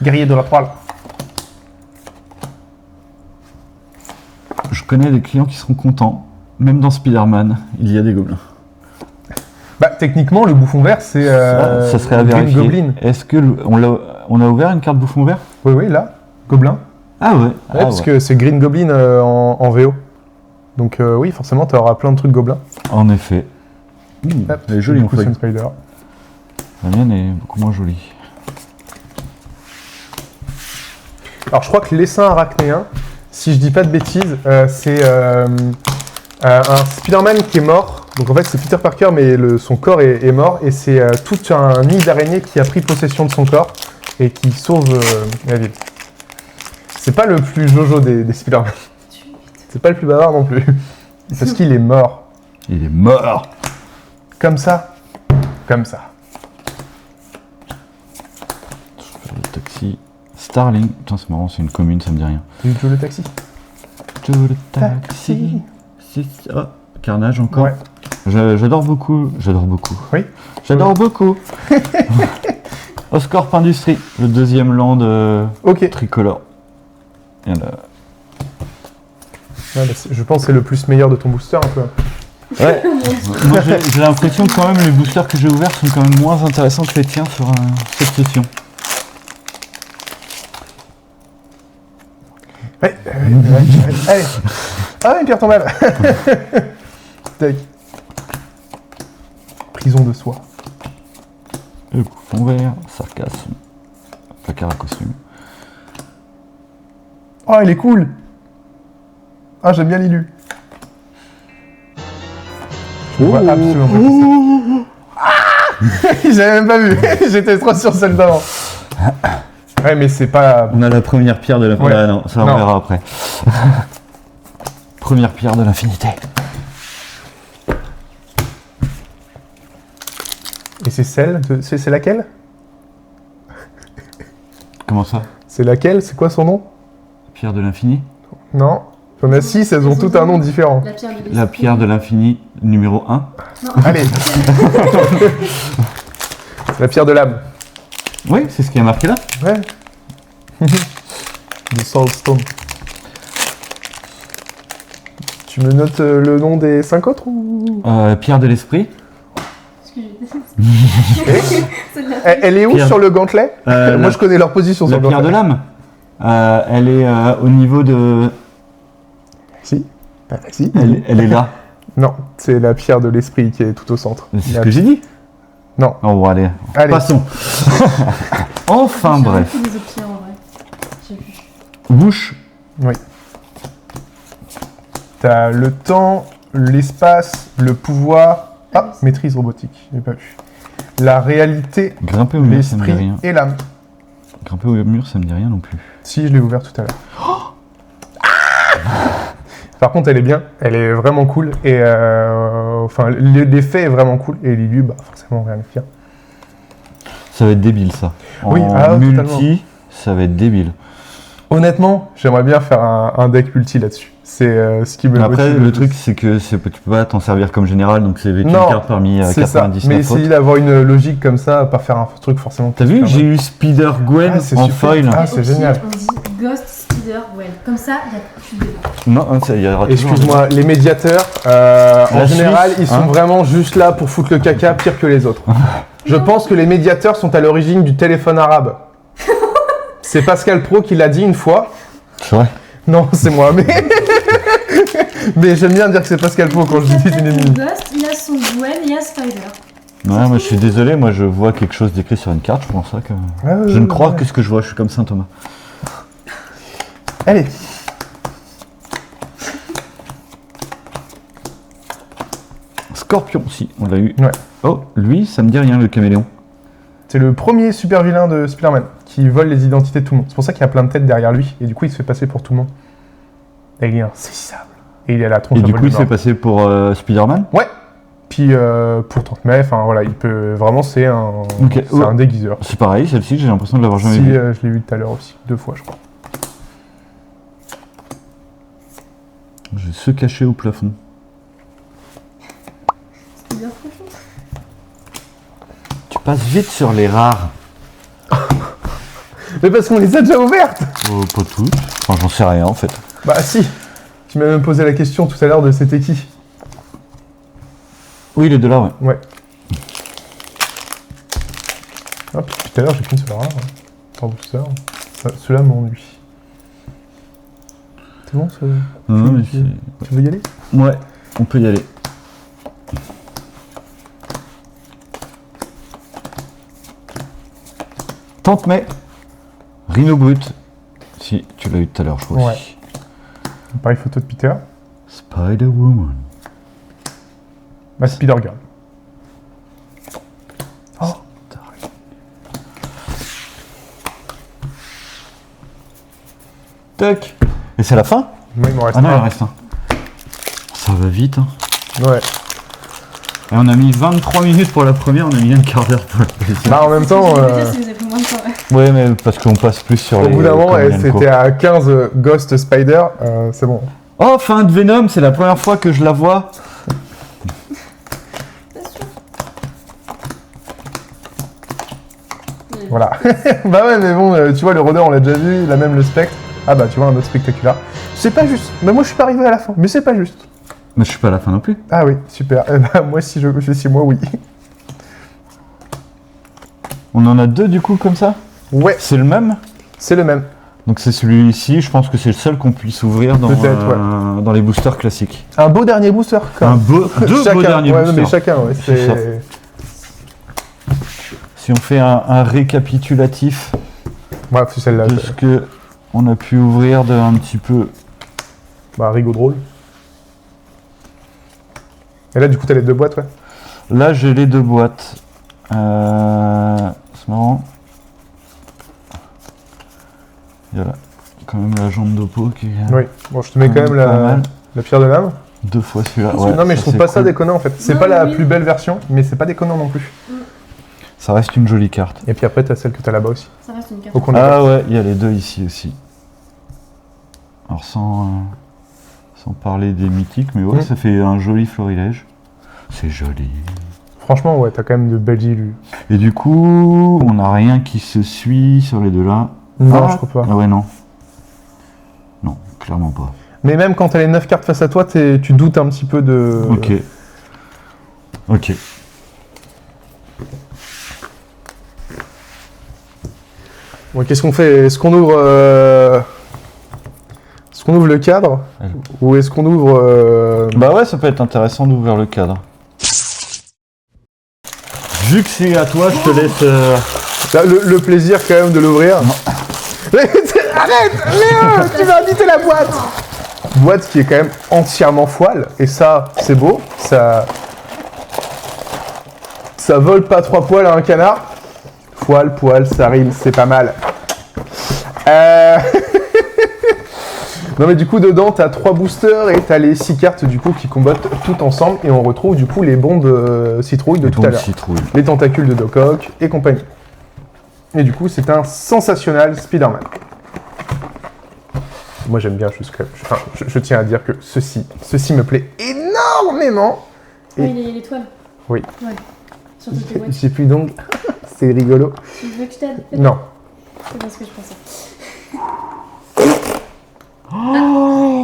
Guerrier de la toile. Je connais des clients qui seront contents. Même dans Spider-Man, il y a des gobelins. Bah, techniquement, le bouffon vert, c'est Ça serait à Green vérifier. Goblin. Est-ce que on a ouvert une carte bouffon vert? Oui, oui, là, Gobelin. Ah ouais. Ouais, Ah parce ouais. que c'est Green Goblin en VO. Donc oui, forcément, tu auras plein de trucs gobelins. En effet. Hop, Elle est jolie du en coup, c'est feuille. une Spider. La mienne est beaucoup moins jolie. Alors, je crois que l'essaim arachnéen, si je dis pas de bêtises, c'est un Spider-Man qui est mort. Donc en fait, c'est Peter Parker, mais son corps est mort. Et c'est tout un nid d'araignée qui a pris possession de son corps et qui sauve la ville. C'est pas le plus jojo des Spider-Man. C'est pas le plus bavard non plus. Parce qu'il est mort. Il est mort. Comme ça. Comme ça. Le taxi. Starling. Putain, c'est marrant, c'est une commune, ça me dit rien. Tu joues le taxi? Le taxi. Oh, Carnage encore. Ouais. J'adore beaucoup. Oui. J'adore beaucoup. Oscorp Industries, le deuxième land Ok. tricolore. Il y en a- Ouais, bah, je pense que c'est le plus meilleur de ton booster un peu. Ouais. Moi j'ai l'impression que quand même les boosters que j'ai ouverts sont quand même moins intéressants que les tiens sur cette session. Ouais. Allez. Ah oui, pierre tombale. Tac. Prison de soi. Le bouffon vert, sarcasme, placard à costume. Oh, il est cool. Ah, j'aime bien l'élu. Je vois absolument pas qui c'est. Ah j'avais même pas vu. J'étais trop sur celle d'avant. Ouais, mais c'est pas... On a la première pierre de l'infinité. Ouais. Ah non, ça on Non. verra après. Première pierre de l'infinité. Et c'est celle de... C'est laquelle? Comment ça? C'est laquelle? C'est quoi son nom? Pierre de l'infini? Non. Il y en a 6, elles ont toutes un nom différent. La pierre de l'esprit. La pierre de l'infini numéro 1. Non. Allez. C'est la pierre de l'âme. Oui, c'est ce qui est marqué là. Ouais. The Soul Stone. Tu me notes le nom des 5 autres ou... Pierre de l'esprit. Excusez. Celle-là. Elle est où Pierre. sur le gantelet? Moi, la- je connais leur position sur La le pierre de gantelet. l'âme. Elle est au niveau de. Si. Si. Elle est là. Non, c'est la pierre de l'esprit qui est tout au centre. C'est ce La- que j'ai dit. Non. Oh, bon, allez. Allez. Passons. Enfin, J'ai bref. un peu des autres pierres, en vrai. J'ai vu. Bouche. Oui. T'as le temps, l'espace, le pouvoir... Ah, maîtrise robotique, j'ai pas vu. La réalité, Grimper au mur, ça me dit l'esprit rien. et l'âme. Grimper au mur, ça me dit rien non plus. Si, je l'ai ouvert tout à l'heure. Par contre, elle est bien, elle est vraiment cool. Et enfin, l'effet est vraiment cool. Et Lilu, bah forcément, rien à faire. Ça va être débile ça. Oui, en totalement. multi, ça va être débile. Honnêtement, j'aimerais bien faire un deck multi là-dessus. C'est ce qui me Après, motive le le truc, plus. c'est que tu peux pas t'en servir comme général, donc c'est avec une Non, carte parmi c'est ça. 99 Mais autres. essayer d'avoir une logique comme ça, pas faire un truc forcément. T'as vu, super j'ai bon. eu Spider-Gwen Ah, c'est en super. foil. Ah, c'est Ok, génial. On dit Ghost Spider Well. Comme ça, il y a plus de débat. Non, hein, ça, il y aura toujours. Excuse-moi, les médiateurs, en La général, Suisse, ils sont hein. vraiment juste là pour foutre le caca pire que les autres. Je pense que les médiateurs sont à l'origine du téléphone arabe. C'est Pascal Pro qui l'a dit une fois. C'est vrai. Non, c'est moi, mais... mais j'aime bien dire que c'est Pascal Pro quand je dis une ennemie. Ghost, il y a son Gwen et il y a Spider. Ouais, moi je suis désolé, moi je vois quelque chose d'écrit sur une carte, je pense ça que. Ah, Je ne crois que ce que je vois, je suis comme Saint Thomas. Allez. Scorpion, si, on l'a eu. Ouais. Oh, lui, ça me dit rien, le caméléon. C'est le premier super vilain de Spider-Man qui vole les identités de tout le monde. C'est pour ça qu'il y a plein de têtes derrière lui et du coup il se fait passer pour tout le monde. Et il est insaisissable. Et il a la tronche Et à du coup, il Voldemort. s'est passé pour Spider-Man. Ouais. Puis pour Tante May, enfin voilà, il peut vraiment c'est un Ouais. déguiseur. C'est pareil, celle-ci, j'ai l'impression de l'avoir jamais Si vue. je l'ai vu tout à l'heure aussi, 2 fois je crois. Je vais se cacher au plafond. Spider Cochon. Tu passes vite sur les rares. Mais parce qu'on les a déjà ouvertes. Oh, pas toutes. Enfin, j'en sais rien en fait. Bah si. Tu m'as même posé la question tout à l'heure de c'était qui. Oui, les deux là, ouais. Ouais. Ah, puis tout à l'heure, j'ai qu'une seule rare. Par booster. Cela m'ennuie. C'est bon, Non, mais tu veux y aller? Ouais, on peut y aller. Tente mai. Rhino Brut. Si, tu l'as eu tout à l'heure, je crois. Ouais. Aussi. Pareil photo de Peter. Spider-Woman. Bah, Spider-Girl. Oh. Tac. Et c'est la fin? Moi, il m'en reste Ah non, il en un. reste un. Ça va vite, hein. Ouais. Et on a mis 23 minutes pour la première, on a mis un quart d'heure pour la deuxième. Bah, en même temps, Je veux dire, si vous avez pris moins de temps, ouais. Ouais, mais parce qu'on passe plus sur au les... bout d'un moment, combien de c'était cours. à 15 Ghost Spider, c'est bon. Oh, fin de Venom, c'est la première fois que je la vois. Bien sûr. Voilà. Bah ouais, mais bon, tu vois, le rôdeur, on l'a déjà vu, là même le spectre. Ah bah, tu vois, un autre spectaculaire. C'est pas juste. Mais moi, je suis pas arrivé à la fin. Mais c'est pas juste. Mais je suis pas à la fin non plus. Ah oui, super. Eh bah, moi, si moi, oui. On en a deux du coup comme ça. Ouais, C'est le même. c'est le même. Donc c'est celui-ci, je pense que c'est le seul qu'on puisse ouvrir dans, Peut-être, dans les boosters classiques. Un beau dernier booster, quand Un même. beau, deux Chacun, beaux derniers ouais, boosters. mais chacun, ouais. C'est ça. C'est... Si on fait un récapitulatif Ouais, c'est celle-là. de ce que on a pu ouvrir de un petit peu. Bah, Rigaud drôle. Et là, du coup, t'as les deux boîtes, ouais. Là j'ai les deux boîtes. C'est marrant. Il y a là, quand même la jambe d'Oppo qui est Oui. Bon, je te mets quand même pas mal. la pierre de l'âme. Deux fois celui-là. Parce que- Ouais, non, mais je trouve c'est pas ça cool. déconnant, en fait. C'est Non, pas la oui. plus belle version, mais c'est pas déconnant non plus. Ça reste une jolie carte. Et puis après, t'as celle que t'as là-bas aussi. Ça reste une carte. Au coin de Ah ouais, il y a les deux ici aussi. Alors sans parler des mythiques, mais ouais, Mm. ça fait un joli florilège. C'est joli. Franchement, ouais, t'as quand même de belles illus. Et du coup, on n'a rien qui se suit sur les deux là. Non, Ah, je crois pas. Ah ouais, non. Non, clairement pas. Mais même quand t'as les 9 cartes face à toi, tu doutes un petit peu de... Ok. Ok. Bon, qu'est-ce qu'on fait? Est-ce qu'on ouvre... Est-ce qu'on ouvre le cadre? Allez. Ou est-ce qu'on ouvre... Bah ouais, ça peut être intéressant d'ouvrir le cadre. Vu que c'est à toi, je te laisse... Là, le plaisir quand même de l'ouvrir. Arrête! Tu vas habiter la boîte! Boîte qui est quand même entièrement foile. Et ça, c'est beau. Ça vole pas 3 poils à un canard. Foile, poil, ça rime, c'est pas mal. Non mais du coup dedans t'as 3 boosters et t'as les 6 cartes du coup qui combattent tout ensemble et on retrouve du coup les bombes citrouilles de tout à l'heure. Citrouille. Les tentacules de Doc Ock et compagnie. Et du coup, c'est un sensationnel Spider-Man. Moi, j'aime bien, je tiens à dire que ceci me plaît énormément. Oui, l'étoile. Oui. Ouais. Surtout tes boîtes. J'ai plus donc. C'est rigolo. Tu veux que je t'aide? Non. C'est pas ce que je pensais. Oh Oh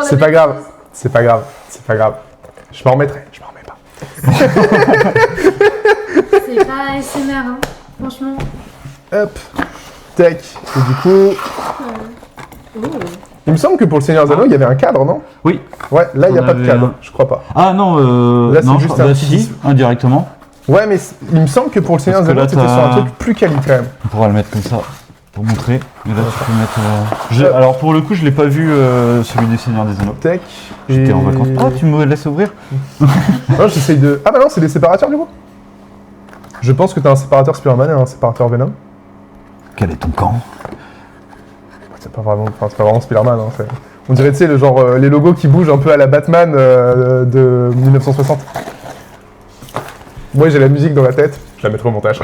C'est pas grave. C'est pas grave. C'est pas grave. Je m'en remettrai. Je m'en remets pas. C'est pas ASMR, hein. Franchement. Hop. Tac. Et du coup, Oh. il me semble que pour le Seigneur des Anneaux, il y avait un cadre, non? Oui. Ouais, là, il n'y a On pas de avait cadre. un. Je crois pas. Ah non, Là, c'est non, juste bah un si, petit- indirectement. Ouais, mais il me semble que pour le Seigneur des Parce que Anneaux, là, c'était sur t'as- un truc plus quali quand même. On pourra le mettre comme ça pour montrer. Mais là, tu peux mettre. Alors pour le coup, je l'ai pas vu celui du Seigneur des Anneaux. Tac. J'étais Et- en vacances. Ah, tu me laisses ouvrir? Non, j'essaye de... Ah bah non, c'est des séparateurs du coup. Je pense que t'as un séparateur Spider-Man et un séparateur Venom. Quel est ton camp? C'est pas vraiment, c'est pas vraiment Spider-Man. Hein, on dirait, tu sais, le genre, les logos qui bougent un peu à la Batman de 1960. Moi, j'ai la musique dans la tête. Je la mettrai au montage.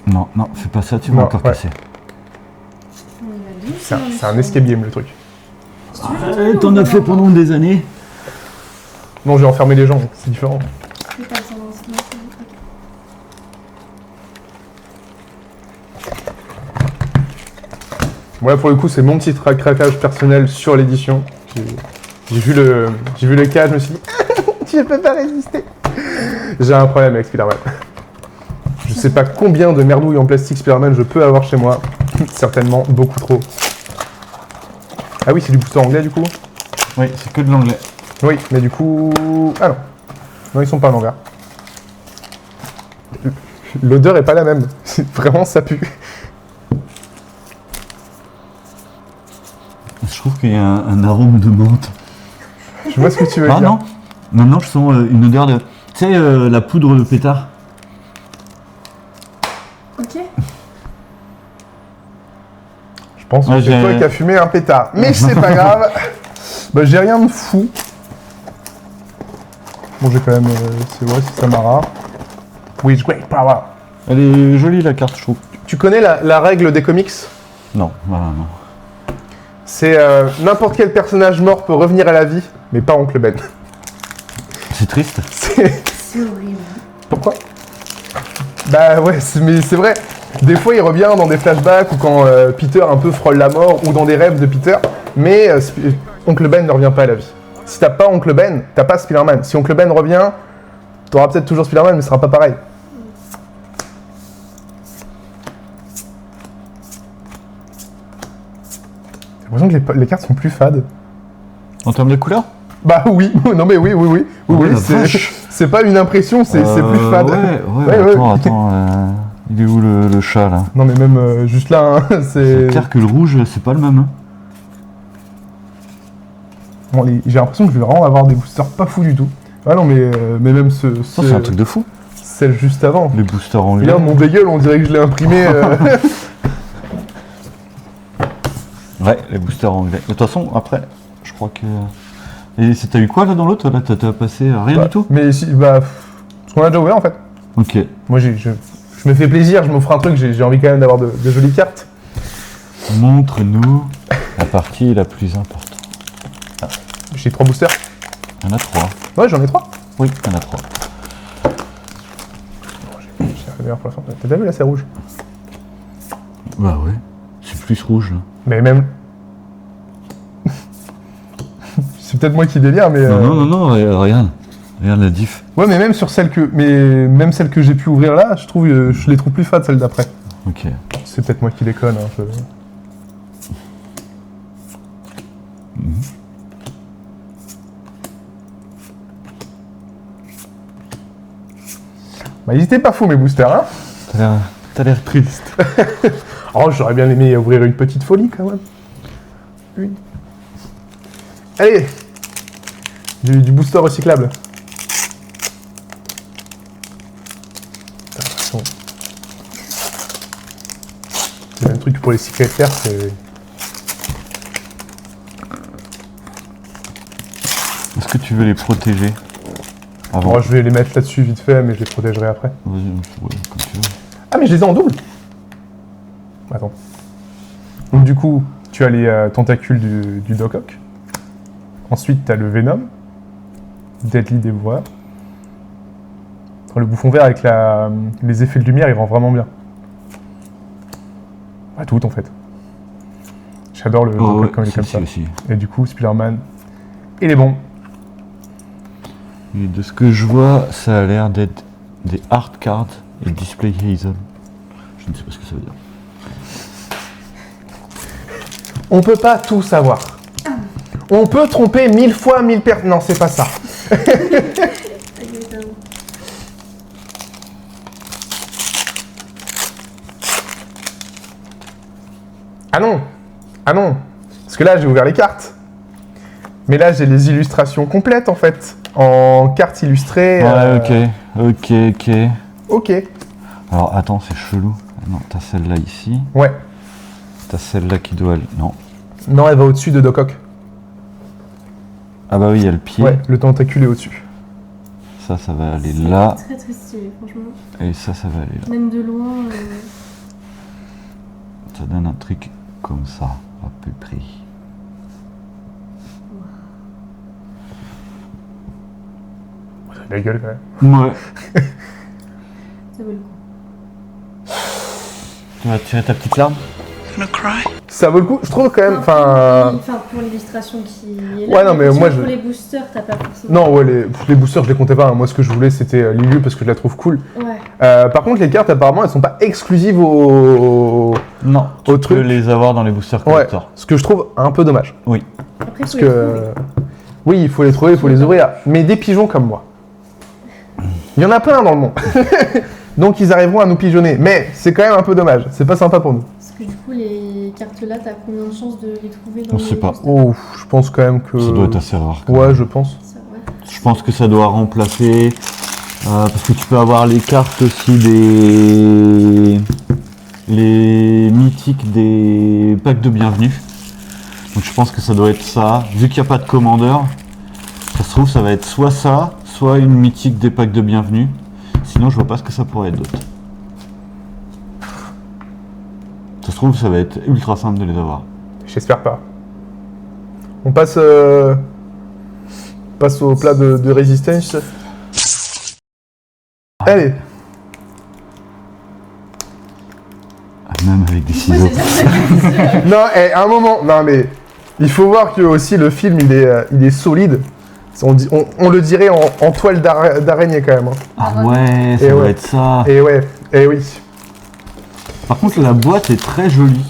Non, non, fais pas ça, tu vas Non, encore ouais. casser. On y va doucement, C'est un escape game, le truc. T'en as fait pendant des années. Non, j'ai enfermé les gens, c'est différent. C'est pas le sens, non, c'est bon, ok. Voilà, pour le coup, c'est mon petit craquage personnel sur l'édition. J'ai vu le cas, je me suis dit, Je peux pas résister. J'ai un problème avec Spider-Man. Je sais pas combien de merdouilles en plastique Spider-Man je peux avoir chez moi. Certainement beaucoup trop. Ah oui, c'est du booster anglais du coup? Oui, c'est que de l'anglais. Oui, mais du coup... Ah non. Non, ils sont pas en l'envers. L'odeur est pas la même. Vraiment, ça pue. Je trouve qu'il y a un arôme de menthe. Je vois ce que tu veux Ah dire. non. Maintenant, je sens une odeur de... Tu sais, la poudre de pétard. Ok. Je pense que Ouais, c'est toi qui as fumé un pétard. Mais c'est pas grave. Bah, j'ai rien de fou. Bon, j'ai quand même... c'est vrai, c'est Samara. With great power. Elle est jolie la carte, je trouve. Tu connais la règle des comics? Non, voilà, non. C'est n'importe quel personnage mort peut revenir à la vie, mais pas Oncle Ben. C'est triste. C'est horrible. Pourquoi? Bah ouais, mais c'est vrai. Des fois, il revient dans des flashbacks ou quand Peter un peu frôle la mort ou dans des rêves de Peter, mais Oncle Ben ne revient pas à la vie. Si t'as pas Oncle Ben, t'as pas Spider-Man. Si Oncle Ben revient, t'auras peut-être toujours Spider-Man, mais ce sera pas pareil. J'ai l'impression que les cartes sont plus fades. En termes de couleur? Bah oui, non mais oui, Ouais, la c'est, vache. c'est pas une impression, c'est plus fade. Ouais, attends, il est où le chat là? Non mais même juste là, hein, C'est clair que le rouge, c'est pas le même. Hein. Bon, j'ai l'impression que je vais vraiment avoir des boosters pas fous du tout. Ah non mais même Ça, c'est un truc de fou. celle juste avant. Les boosters anglais. Regarde mon bagel, on dirait que je l'ai imprimé. Ouais, les boosters anglais. De toute façon, après, je crois que... Et t'as eu quoi là dans l'autre? Là, t'as passé rien Bah, du tout? Mais si, bah, ce qu'on a déjà ouvert en fait. Ok. Moi je me fais plaisir, je m'offre un truc, j'ai envie quand même d'avoir de jolies cartes. Montre-nous la partie la plus importante. J'ai 3 boosters. Il y en a 3. Ouais, j'en ai 3. Oui, il y en a 3. J'ai la meilleure pour la fin. T'as déjà vu là, c'est rouge. Bah ouais. C'est plus rouge là. Mais même. C'est peut-être moi qui délire, mais. Non, regarde. Regarde la diff. Ouais, mais même sur celle que. Mais même celle que j'ai pu ouvrir là, je trouve. Je les trouve plus fades, celles d'après. Ok. C'est peut-être moi qui déconne. Hein, Bah, ils étaient pas fous mes boosters, hein. T'as l'air triste. Oh, j'aurais bien aimé ouvrir une petite folie quand même. Une. Allez, du booster recyclable. Putain, attention. C'est un truc pour les secrétaires, c'est... Est-ce que tu veux les protéger avant? Bon, je vais les mettre là-dessus vite fait, mais je les protégerai après. Vas-y, ouais, comme tu veux. Ah, mais je les ai en double. Attends. Donc du coup, tu as les tentacules du Doc Ock. Ensuite, tu as le Venom. Deadly Dévoreur. Le bouffon vert avec les effets de lumière, il rend vraiment bien. Bah, tout en fait. J'adore le Doc Ock quand il est comme ça. Aussi. Et du coup, Spider-Man, il est bon. Et de ce que je vois, ça a l'air d'être des hard cards et display hazel. Je ne sais pas ce que ça veut dire. On peut pas tout savoir. On peut tromper 1000 fois 1000 personnes. Non, c'est pas ça. Exactement. Ah non. Ah non. Parce que là, j'ai ouvert les cartes. Mais là, j'ai les illustrations complètes, en fait. En cartes illustrées. Ouais, ok. Ok. Alors, attends, c'est chelou. Non, t'as celle-là ici. Ouais. T'as celle-là qui doit aller... Non. Non, elle va au-dessus de Doc Ock. Ah bah oui, il y a le pied. Ouais, le tentacule est au-dessus. Ça va aller là. Très très stylé, franchement. Et ça va aller là. Même de loin. Ça donne un truc comme ça, à peu près. Ça a de la gueule, quand même. Ouais. Ça vaut le coup. Tu vas tirer ta petite larme? ça vaut le coup. Je trouve quand même. Enfin, pour l'illustration qui est là. Ouais, non, mais moi, pour les boosters, t'as pas forcément. Non, ouais, les boosters, je les comptais pas. Hein. Moi, ce que je voulais, c'était Lilu parce que je la trouve cool. Ouais. Par contre, les cartes, apparemment, elles sont pas exclusives au Non, tu Au peux truc. les avoir dans les boosters Ouais, collector. ce que je trouve un peu dommage. Après, Parce faut les trouver. que. Oui, il faut les trouver, il faut les ouvrir. Mais des pigeons comme moi. Il y en a plein dans le monde. Donc, ils arriveront à nous pigeonner. Mais c'est quand même un peu dommage. C'est pas sympa pour nous. Parce que du coup, les cartes là, t'as combien de chances de les trouver dans On les sait pas. boosters? Oh, je pense quand même que. Ça doit être assez rare. quand même. Ouais, je pense. Ça, ouais. Je pense que ça doit remplacer. Parce que tu peux avoir les cartes aussi des. Les mythiques des packs de bienvenue. Donc je pense que ça doit être ça. Vu qu'il n'y a pas de commandeur, ça se trouve ça va être soit ça, soit une mythique des packs de bienvenue. Sinon je vois pas ce que ça pourrait être d'autre. Ça se trouve ça va être ultra simple de les avoir. J'espère pas. On passe, passe au plat de résistance. Allez. Même avec des Ouais, ciseaux. c'est ça. Non, un moment. Non, mais il faut voir que aussi le film, il est solide. On le dirait en toile d'araignée quand même. Hein. Ah ouais, ça Et doit ouais. être ça. Et ouais, et oui. Par contre la boîte est très jolie.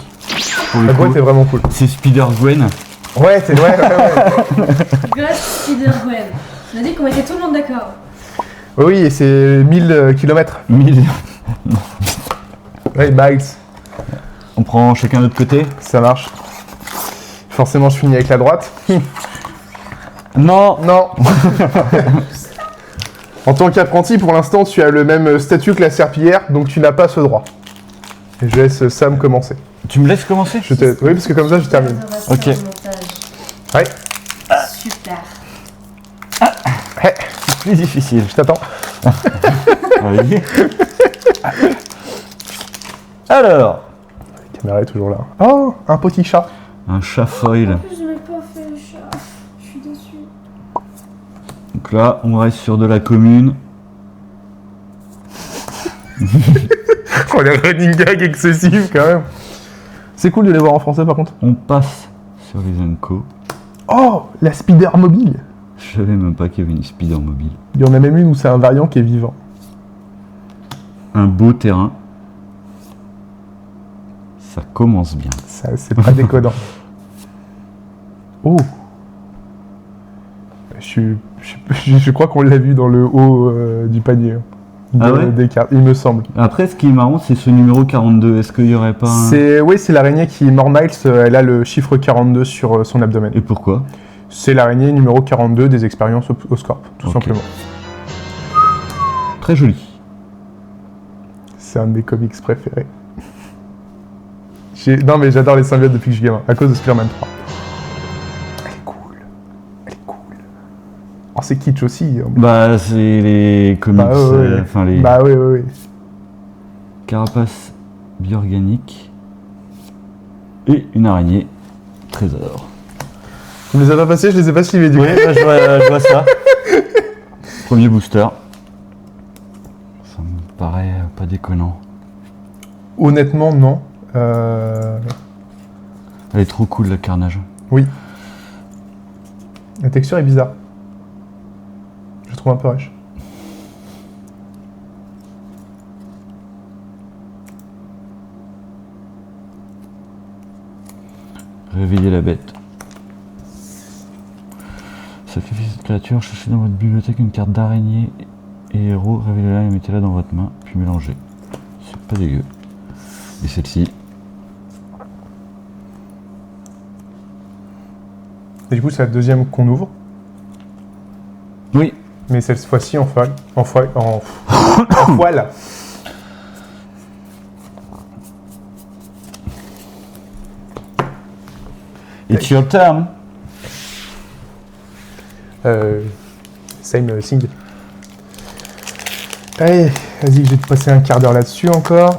Pour le La coup. boîte est vraiment cool. C'est Spider-Gwen. Ouais, c'est ouais. Ghost Spider-Gwen. On a dit qu'on mettait tout le monde d'accord. Oui, et c'est 1000 km. 1000. Ouais, miles. On prend chacun de l'autre côté. Ça marche. Forcément, je finis avec la droite. Non. Non. En tant qu'apprenti, pour l'instant, tu as le même statut que la serpillière, donc tu n'as pas ce droit. Et je laisse Sam commencer. Tu me laisses commencer? Oui, parce que comme ça, je termine. Ok. Ouais, Super. Plus difficile. je t'attends. Oui. Alors, La caméra est toujours là. Oh, un petit chat. un chat foil. En plus, je n'ai pas fait le chat. Je suis déçue. Donc là, on reste sur de la commune. Oh, les running gags excessifs quand même. C'est cool de les voir en français par contre. On passe sur les Unco. Oh, la Spider mobile. Je savais même pas qu'il y avait une speeder mobile. Il y en a même une où c'est un variant qui est vivant. Un beau terrain. Ça commence bien. Ça, c'est pas décodant. Oh. Je crois qu'on l'a vu dans le haut du panier. Ah ouais Des cartes, il me semble. Après, ce qui est marrant, c'est ce numéro 42. Est-ce qu'il y aurait pas un... Oui, c'est l'araignée qui est mort Miles. Elle a le chiffre 42 sur son abdomen. Et pourquoi? C'est l'araignée numéro 42 des expériences au Scorp, tout Ok. simplement. Très joli. C'est un de mes comics préférés. Non mais j'adore les symbiotes depuis que je suis gamin, à cause de Spider-Man 3. Elle est cool. Elle est cool. Oh, c'est kitsch aussi. Hein. Bah, c'est les comics, Bah, ouais. enfin les Bah oui. carapaces biorganiques et une araignée trésor. Tu me les as pas passés, je les ai pas suivis du coup. Oui, bah, je vois ça. Premier booster. Ça me paraît pas déconnant. Honnêtement, non. Elle est trop cool, la carnage. Oui. La texture est bizarre. Je trouve un peu rêche. Réveillez la bête. Sacrifiez cette créature, cherchez dans votre bibliothèque une carte d'araignée et héros, révélez-la et mettez-la dans votre main, puis mélangez. C'est pas dégueu. Et celle-ci, Et du coup, c'est la deuxième qu'on ouvre. oui, Mais cette fois-ci en foile. En foile. En foile. it's your turn. Same thing. Allez, vas-y, je vais te passer un quart d'heure là-dessus encore.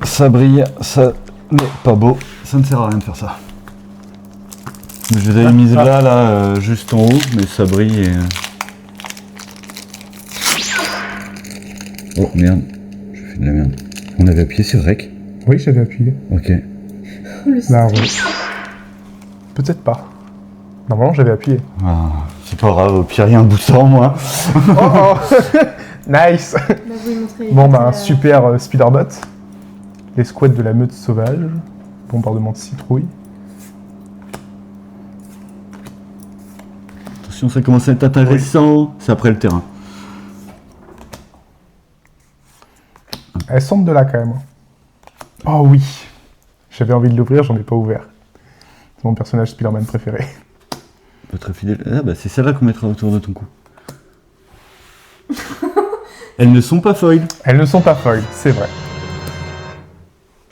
Ça brille, ça n'est pas beau, ça ne sert à rien de faire ça. Je les avais mises là, juste en haut, mais ça brille et... Oh merde, je fais de la merde. On avait appuyé sur Rec. Oui, j'avais appuyé. Ok. Bah ouais. Peut-être pas. Normalement, j'avais appuyé. Ah, c'est pas grave, au pire, il y a un booster en moins. Oh, oh. Nice. Bah, vous lui montrez Bon, vite, bah, un super Spiderbot. Les squats de la meute sauvage. Bombardement de citrouille. Attention, ça commence à être intéressant. C'est après le terrain. Elles sortent de là quand même. Oh oui. J'avais envie de l'ouvrir, j'en ai pas ouvert. C'est mon personnage Spider-Man préféré. Votre fidèle. Ah bah c'est celle-là qu'on mettra autour de ton cou. Elles ne sont pas foil. Elles ne sont pas foil, c'est vrai.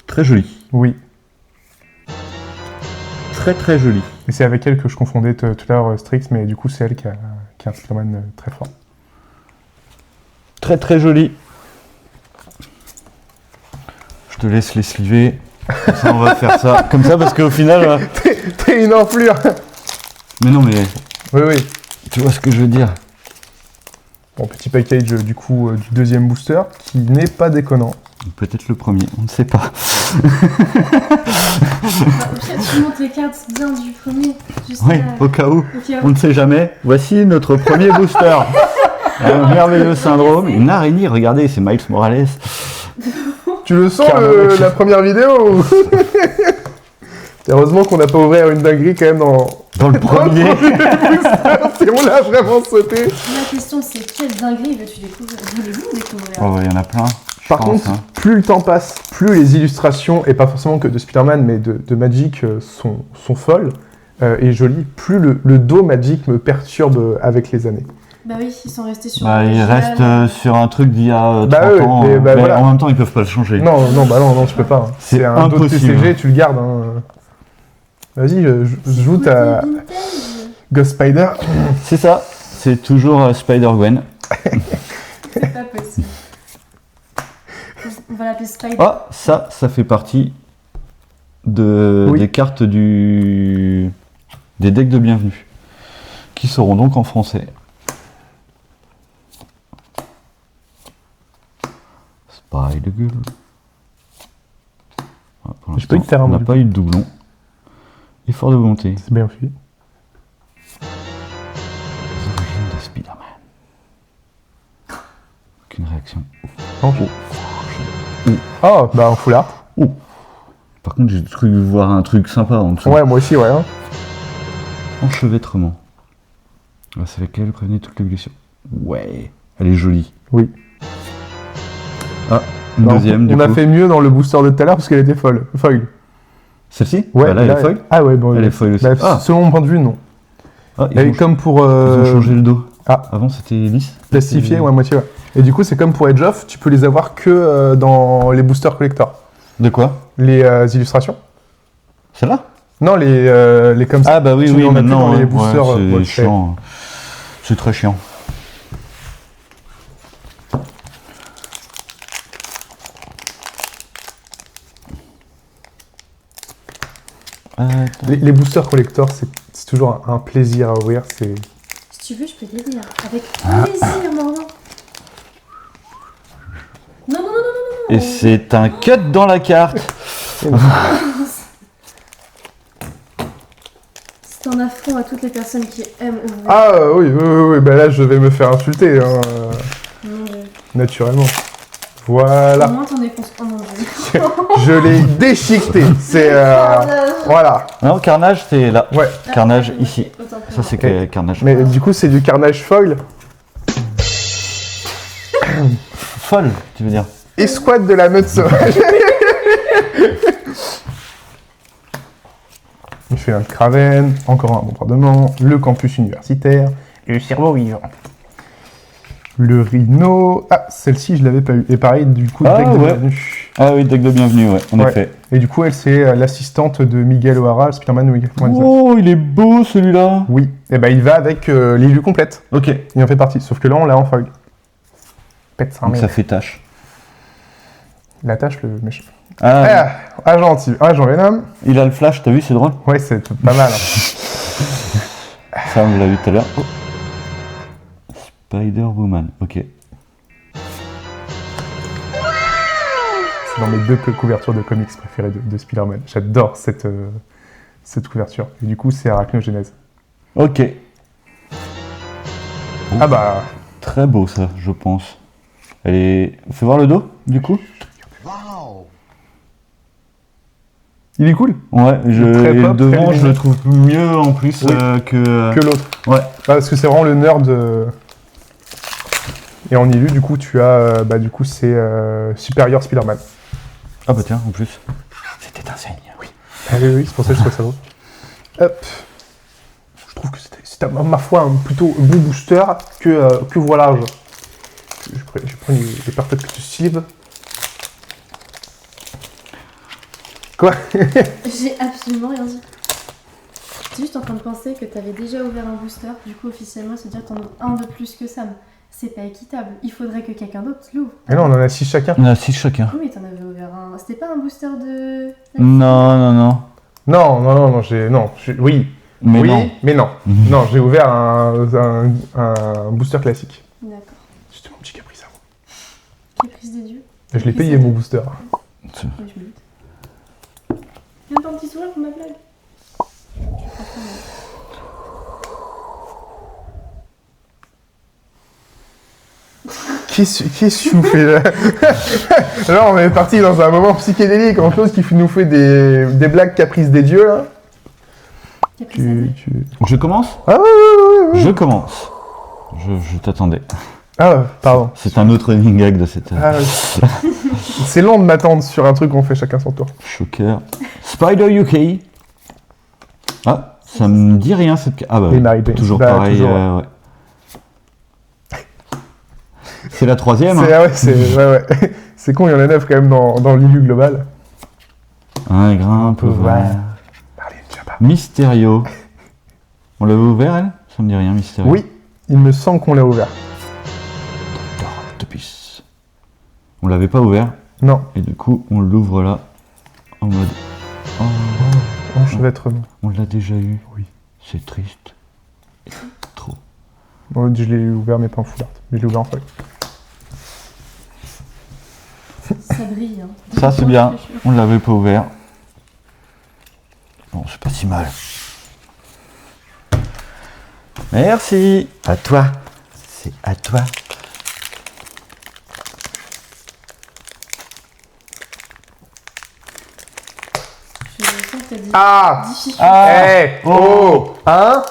Très joli. Oui. Très très joli. Et c'est avec elle que je confondais tout à l'heure Strix, mais du coup c'est elle qui a un Spider-Man très fort. Très très joli. Je te laisse les sliver. Comme ça, on va faire ça. Comme ça, parce qu'au final. T'es une enflure. Mais non, mais Oui, oui. tu vois ce que je veux dire. Bon, petit package du coup du deuxième booster, qui n'est pas déconnant. Peut-être le premier, on ne sait pas. Bah, au pire, tu montes les cartes bien du premier. Juste Oui, là. au cas où. Ok, On ne sait jamais. Voici notre premier booster. Un merveilleux syndrome. Une araignée, regardez, c'est Miles Morales. Tu le sens Carnage. la première vidéo ou... Heureusement qu'on n'a pas ouvert une dinguerie quand même dans Dans le premier. booster, on l'a vraiment sauté. La question, c'est quelle dinguerie veux-tu découvrir? Voulez-vous découvrir? Oh, il y en a plein. je Par pense, contre, hein. plus le temps passe, plus les illustrations, et pas forcément que de Spider-Man, mais de Magic sont folles et jolies, plus le dos Magic me perturbe avec les années. Bah oui, ils sont restés sur... Bah, ils restent sur un truc d'il y a 30 Bah oui, ans. mais bah, mais voilà. en même temps, ils peuvent pas le changer. Non, tu peux pas. Hein. C'est un dos de impossible. TCG, tu le gardes. Hein. Vas-y, joue Côté ta vintage. Ghost Spider. C'est ça. C'est toujours Spider-Gwen. C'est pas possible. On va l'appeler Spider. Ah, ça fait partie Oui. des cartes des decks de bienvenue. Qui seront donc en français. Spider-Girl. Ah, pour J'ai pas eu de l'instant, terrain, on n'a moi. pas eu de doublon. Effort de volonté. C'est bien fait. Les origines de Spider-Man. Aucune réaction. Oh, bah un foulard. Par contre, j'ai cru voir un truc sympa en dessous. Ouais, moi aussi, ouais. Hein. Enchevêtrement. Ah, c'est laquelle prévenez toutes les blessures. Ouais, elle est jolie. Oui. Ah, une Alors, deuxième, du on coup. a fait mieux dans le booster de tout à l'heure parce qu'elle était folle. Foil. Celle-ci Ouais, Bah là, elle est foil. Ah ouais, bon. Elle est foil aussi. Bah, Ah. Selon mon point de vue, non. Ah, Et comme pour ils ont changé le dos. Ah. Avant, c'était lisse. plastifié, ouais, moitié, ouais. Et du coup, c'est comme pour Edge of, tu peux les avoir que dans les boosters collector. De quoi Les illustrations. Celle-là Non, les comme ça. Ah bah oui, tu oui, en as plus maintenant, dans les ouais, boosters, c'est ouais, chiant. C'est très chiant. Les boosters collector, c'est toujours un plaisir à ouvrir. C'est Si tu veux, je peux t'aider. Hein. Avec plaisir, Morvan. Non, non, non, non, non, non. Et c'est un cut dans la carte. C'est un affront à toutes les personnes qui aiment ouvrir. Ah oui, bah là je vais me faire insulter, hein, Mon Dieu. naturellement. Au Voilà, moins, t'en es conscient. Oh mon Dieu. je l'ai déchiqueté. C'est voilà. Non, Carnage, c'est là. Ouais. Carnage, Ah, ici. autant pour Ça, moi. c'est Carnage. Mais du coup c'est du carnage foil. Folle, tu veux dire. Escouade de la meute sauvage. Il fait un Kraven, encore un bombardement, le campus universitaire, et le cerveau vivant. Le rhino. Ah, celle-ci je l'avais pas eu. Et pareil, du coup, Ah, deck de ouais. bienvenue. Ah oui, deck de bienvenue, ouais, en Ouais. effet. Et du coup, elle c'est l'assistante de Miguel O'Hara, Spider-Man Miguel. Oh, il est beau celui-là. Oui, et ben il va avec l'illu complète. Ok. Il en fait partie. Sauf que là, on l'a en foil. Pète ça, Donc ça fait tâche. La tâche, le méchant. Ah, Gentil. Agent Venom. il a le flash, t'as vu, c'est drôle. Ouais, c'est pas mal. Hein. Ça, on l'a vu tout à l'heure. Oh. Spider-Woman, ok. c'est dans mes deux couvertures de comics préférées de Spider-Man. J'adore cette couverture. Et du coup, c'est Arachnogenèse. Ok. Ah bah, Très beau ça, je pense. Elle est... Fais voir le dos, du coup. il est cool. Ouais, Très et pop, très devant, je lumineux. le trouve mieux en plus Oui. que... Que l'autre. Ouais. Parce que c'est vraiment le nerd. Et en élu, du coup, tu as. Du coup, c'est Superior Spider-Man. Ah bah tiens, en plus. C'était un signe. Oui. Ah oui, c'est pour ça que je trouve ça beau. Hop. Je trouve que c'était ma foi un plutôt bon booster que voilà. Je prends les Perfect Sleeve. Quoi? J'ai absolument rien dit. J'étais juste en train de penser que t'avais déjà ouvert un booster, du coup officiellement c'est dire que t'en ouvres un de plus que Sam. C'est pas équitable, il faudrait que quelqu'un d'autre l'ouvre. Mais non, on en a 6 chacun. On a 6 chacun. Oui, t'en avais ouvert un. C'était pas un booster de. Non. Non, oui. Mais oui, non. mais non. Non, j'ai ouvert un booster classique. D'accord. C'était mon petit caprice à moi. Caprice des dieux. Je l'ai payé mon booster. Oui, je me doute. Viens pas un petit sourire pour ma blague. Je comprends pas mal. Qu'est-ce que tu nous fais là? Là, on est parti dans un moment psychédélique, en chose qui nous fait des blagues caprices des dieux, là. Caprice des dieux. Je commence. Ah ouais. Je commence. Je t'attendais. Ah, pardon. C'est un autre running gag de cette... Ah, oui. C'est long de m'attendre sur un truc qu'on fait chacun son tour. Shocker. Spider UK. Ah, ça me dit rien cette... Ah bah, Et Mary Jane. toujours Bah, pareil. toujours, ouais. C'est la troisième. Ouais. C'est con, il y en a 9 quand même dans l'ILU global. Un grimpe vert. Allez, Jabba. Mysterio. On l'avait ouvert, elle? Ça me dit rien, Mysterio. Oui, il me semble qu'on l'a ouvert. Dr. Octopus. On l'avait pas ouvert, Non, et du coup, on l'ouvre là, en mode... Oh, enchevêtrement. on l'a déjà eu. Oui. C'est triste. Trop. Bon, je l'ai ouvert, mais pas en full art. Mais je l'ai ouvert en feuille. Ça brille, hein. Ça, c'est bien. On l'avait pas ouvert. Bon, c'est pas si mal. Merci. À toi. C'est à toi. Je sens que t'as dit. Ah Difficile. Eh Oh Hein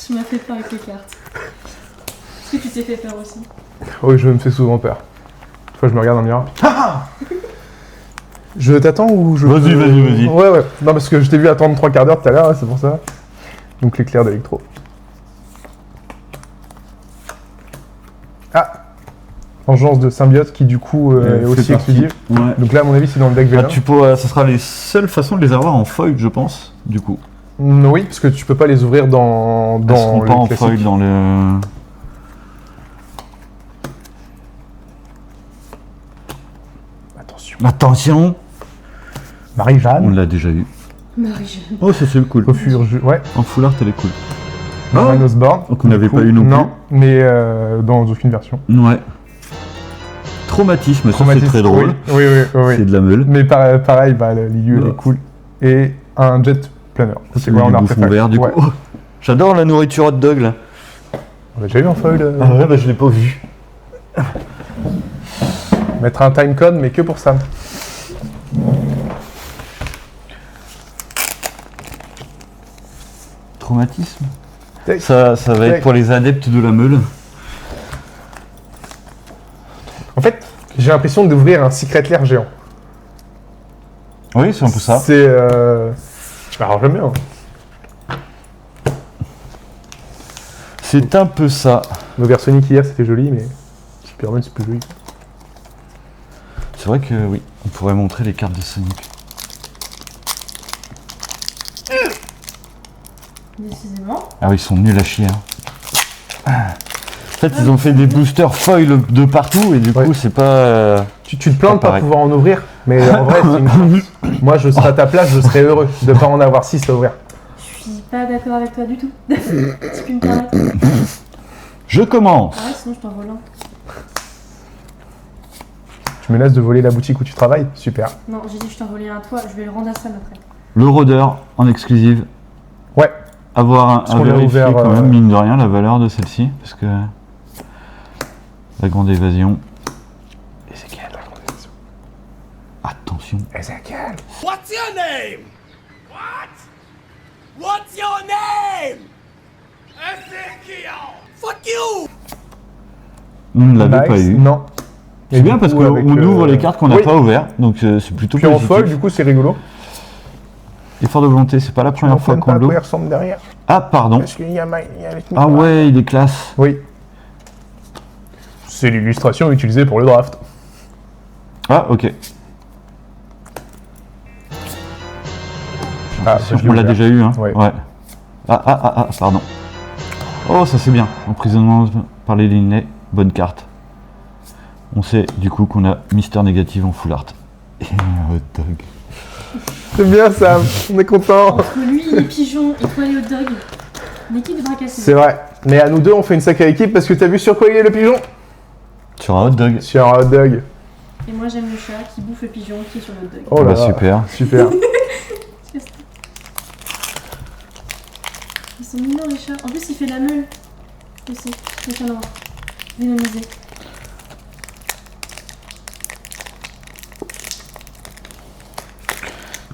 Tu m'as fait peur avec les cartes. Est-ce que tu t'es fait peur aussi? Oui, je me fais souvent peur. Une fois, je me regarde dans le miroir. Je t'attends ou je... Vas-y. Ouais. Non, parce que je t'ai vu attendre 3 quarts d'heure tout à l'heure, c'est pour ça. Donc l'éclair d'électro. Ah Vengeance de symbiote qui du coup est aussi exclusive. Ouais. Donc là, à mon avis, c'est dans le deck Bah, Venom. ça sera les seules façons de les avoir en foil, je pense, du coup. Oui, parce que tu peux pas les ouvrir dans Elles seront pas les en classiques. foil dans le... Attention. On Marie-Jeanne. l'a déjà eu. Marie-Jeanne. Oh, ça c'est cool. Ouais. En full art, elle est cool. Norman Osborn. Donc on n'avait Du coup, pas eu non plus. Non, mais dans aucune version. Ouais. Traumatisme, ça c'est Traumatisme, très drôle. Oui. C'est de la meule. Mais pareil, l'IU, elle Ouais. est cool. Et un jet planner. C'est ouais, du a bouffon refait. vert, du Ouais. coup. Oh, j'adore la nourriture hot dog, là. On l'a déjà eu en foil. Ah ouais, bah je l'ai pas vu. Mettre un timecode, mais que pour ça. Traumatisme. Tac. Ça va être Tac. pour les adeptes de la meule. En fait, j'ai l'impression d'ouvrir un secret lair géant. Oui, c'est un peu ça. C'est... Alors j'aime bien. C'est un peu ça. L'ouvert Sonic hier, c'était joli, mais Superman, c'est plus joli. C'est vrai que oui, on pourrait montrer les cartes de Sonic. Décidément. Ah oui, ils sont nuls à chier. Hein. En fait, ils ont fait des boosters foil de partout et du coup, Ouais. c'est pas... Tu te plains de Pas pas pareil. pouvoir en ouvrir, mais en vrai, c'est une chance. Moi, je serais à ta place, je serais heureux de pas en avoir 6 à ouvrir. Je suis pas d'accord avec toi du tout. Tu peux me permettre? Je commence. Ah ouais, sinon je t'envole un. Tu Tu menaces de voler la boutique où tu travailles? Super. Non, j'ai dit que je t'en volais un à toi, je vais le rendre à Sam après. Le rôdeur en exclusive. Ouais. Avoir Parce à qu'on l'a vérifier ouvert, quand même, mine de rien, la valeur de celle-ci. Parce que la grande évasion. Ezekiel. Attention. Ezekiel. What's your name? What? What's your name? Ezekiel! Fuck you! On ne l'avait Nice. pas eu. Non. C'est bien parce Du qu'on coup, avec, ouvre les cartes qu'on n'a oui. pas ouvertes, donc c'est plutôt Puis en positif. folle, du coup, c'est rigolo. Effort de volonté, c'est pas la première fois qu'on pas à quoi il l'ouvre. ressemble derrière. Ah, pardon. Parce qu'il y a le Ah ouais, il est classe. Oui. C'est l'illustration utilisée pour le draft. Ah, ok. Ah, Sûr je l'ai qu'on l'a ouvert. déjà eu, hein. Ouais. Ah, pardon. Oh, ça c'est bien. Emprisonnement par les lignées, bonne carte. On sait du coup qu'on a Mister Négative en full art. Et un hot dog. C'est bien, Sam. On est content. Entre lui, les pigeons et toi les hot dogs, l'équipe devra casser. C'est vrai. Mais à nous deux, on fait une sacrée équipe parce que t'as vu sur quoi il est le pigeon? Sur un hot dog. Sur un hot dog. Et moi j'aime le chat qui bouffe le pigeon qui est sur le hot dog. Oh là Bah, là. super. Super. Ils sont mignons les chats. En plus il fait la meule. Aussi. C'est ça non. Dynamisé.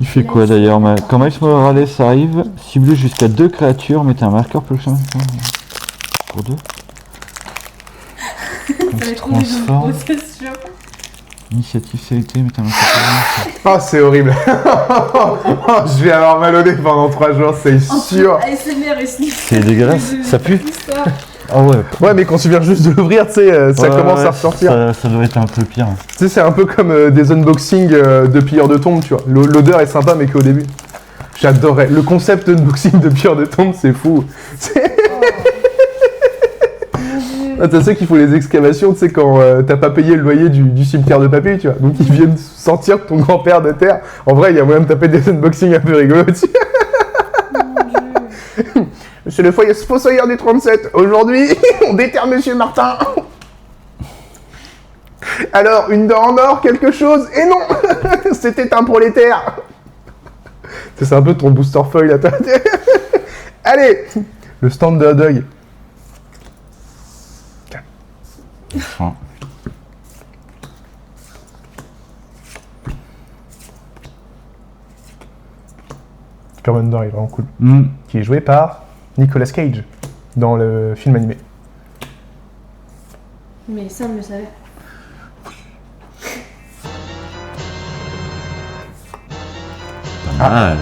Il fait quoi d'ailleurs quand Miles Morales arrive, ciblez jusqu'à 2 créatures, mettez un marqueur pour pour 2. Ça va être trop transforme. c'est sûr. Initiative sélectée, mettez un marqueur Oh, c'est horrible. Je vais avoir mal au nez pendant 3 jours, c'est sûr. ASMR et sniff. C'est dégueulasse, ça pue. Ah ouais. Ouais, mais quand tu viens juste de l'ouvrir, tu sais, ça commence à ressortir. Ça doit être un peu pire. Tu sais, c'est un peu comme des unboxings de pilleurs de tombes, tu vois. L'odeur est sympa, mais qu'au début. J'adorais. Le concept d'unboxing de pilleurs de tombes, c'est fou. Ah, t'as ceux qui font les excavations, tu sais, quand t'as pas payé le loyer du cimetière de papy, tu vois. Donc ils viennent sortir ton grand-père de terre. En vrai, il y a moyen de taper des unboxings un peu rigolos dessus. C'est le foyer Fossoyeur du 37. Aujourd'hui, on déterre Monsieur Martin. Alors, une dent en or, quelque chose? Et non. C'était un prolétaire. C'est un peu ton booster foil là. Allez, le stand de hot dog. Enfin. Superman il est vraiment cool. Mm. Qui est joué par Nicolas Cage dans le film animé. Mais Sam le savait. Pas mal.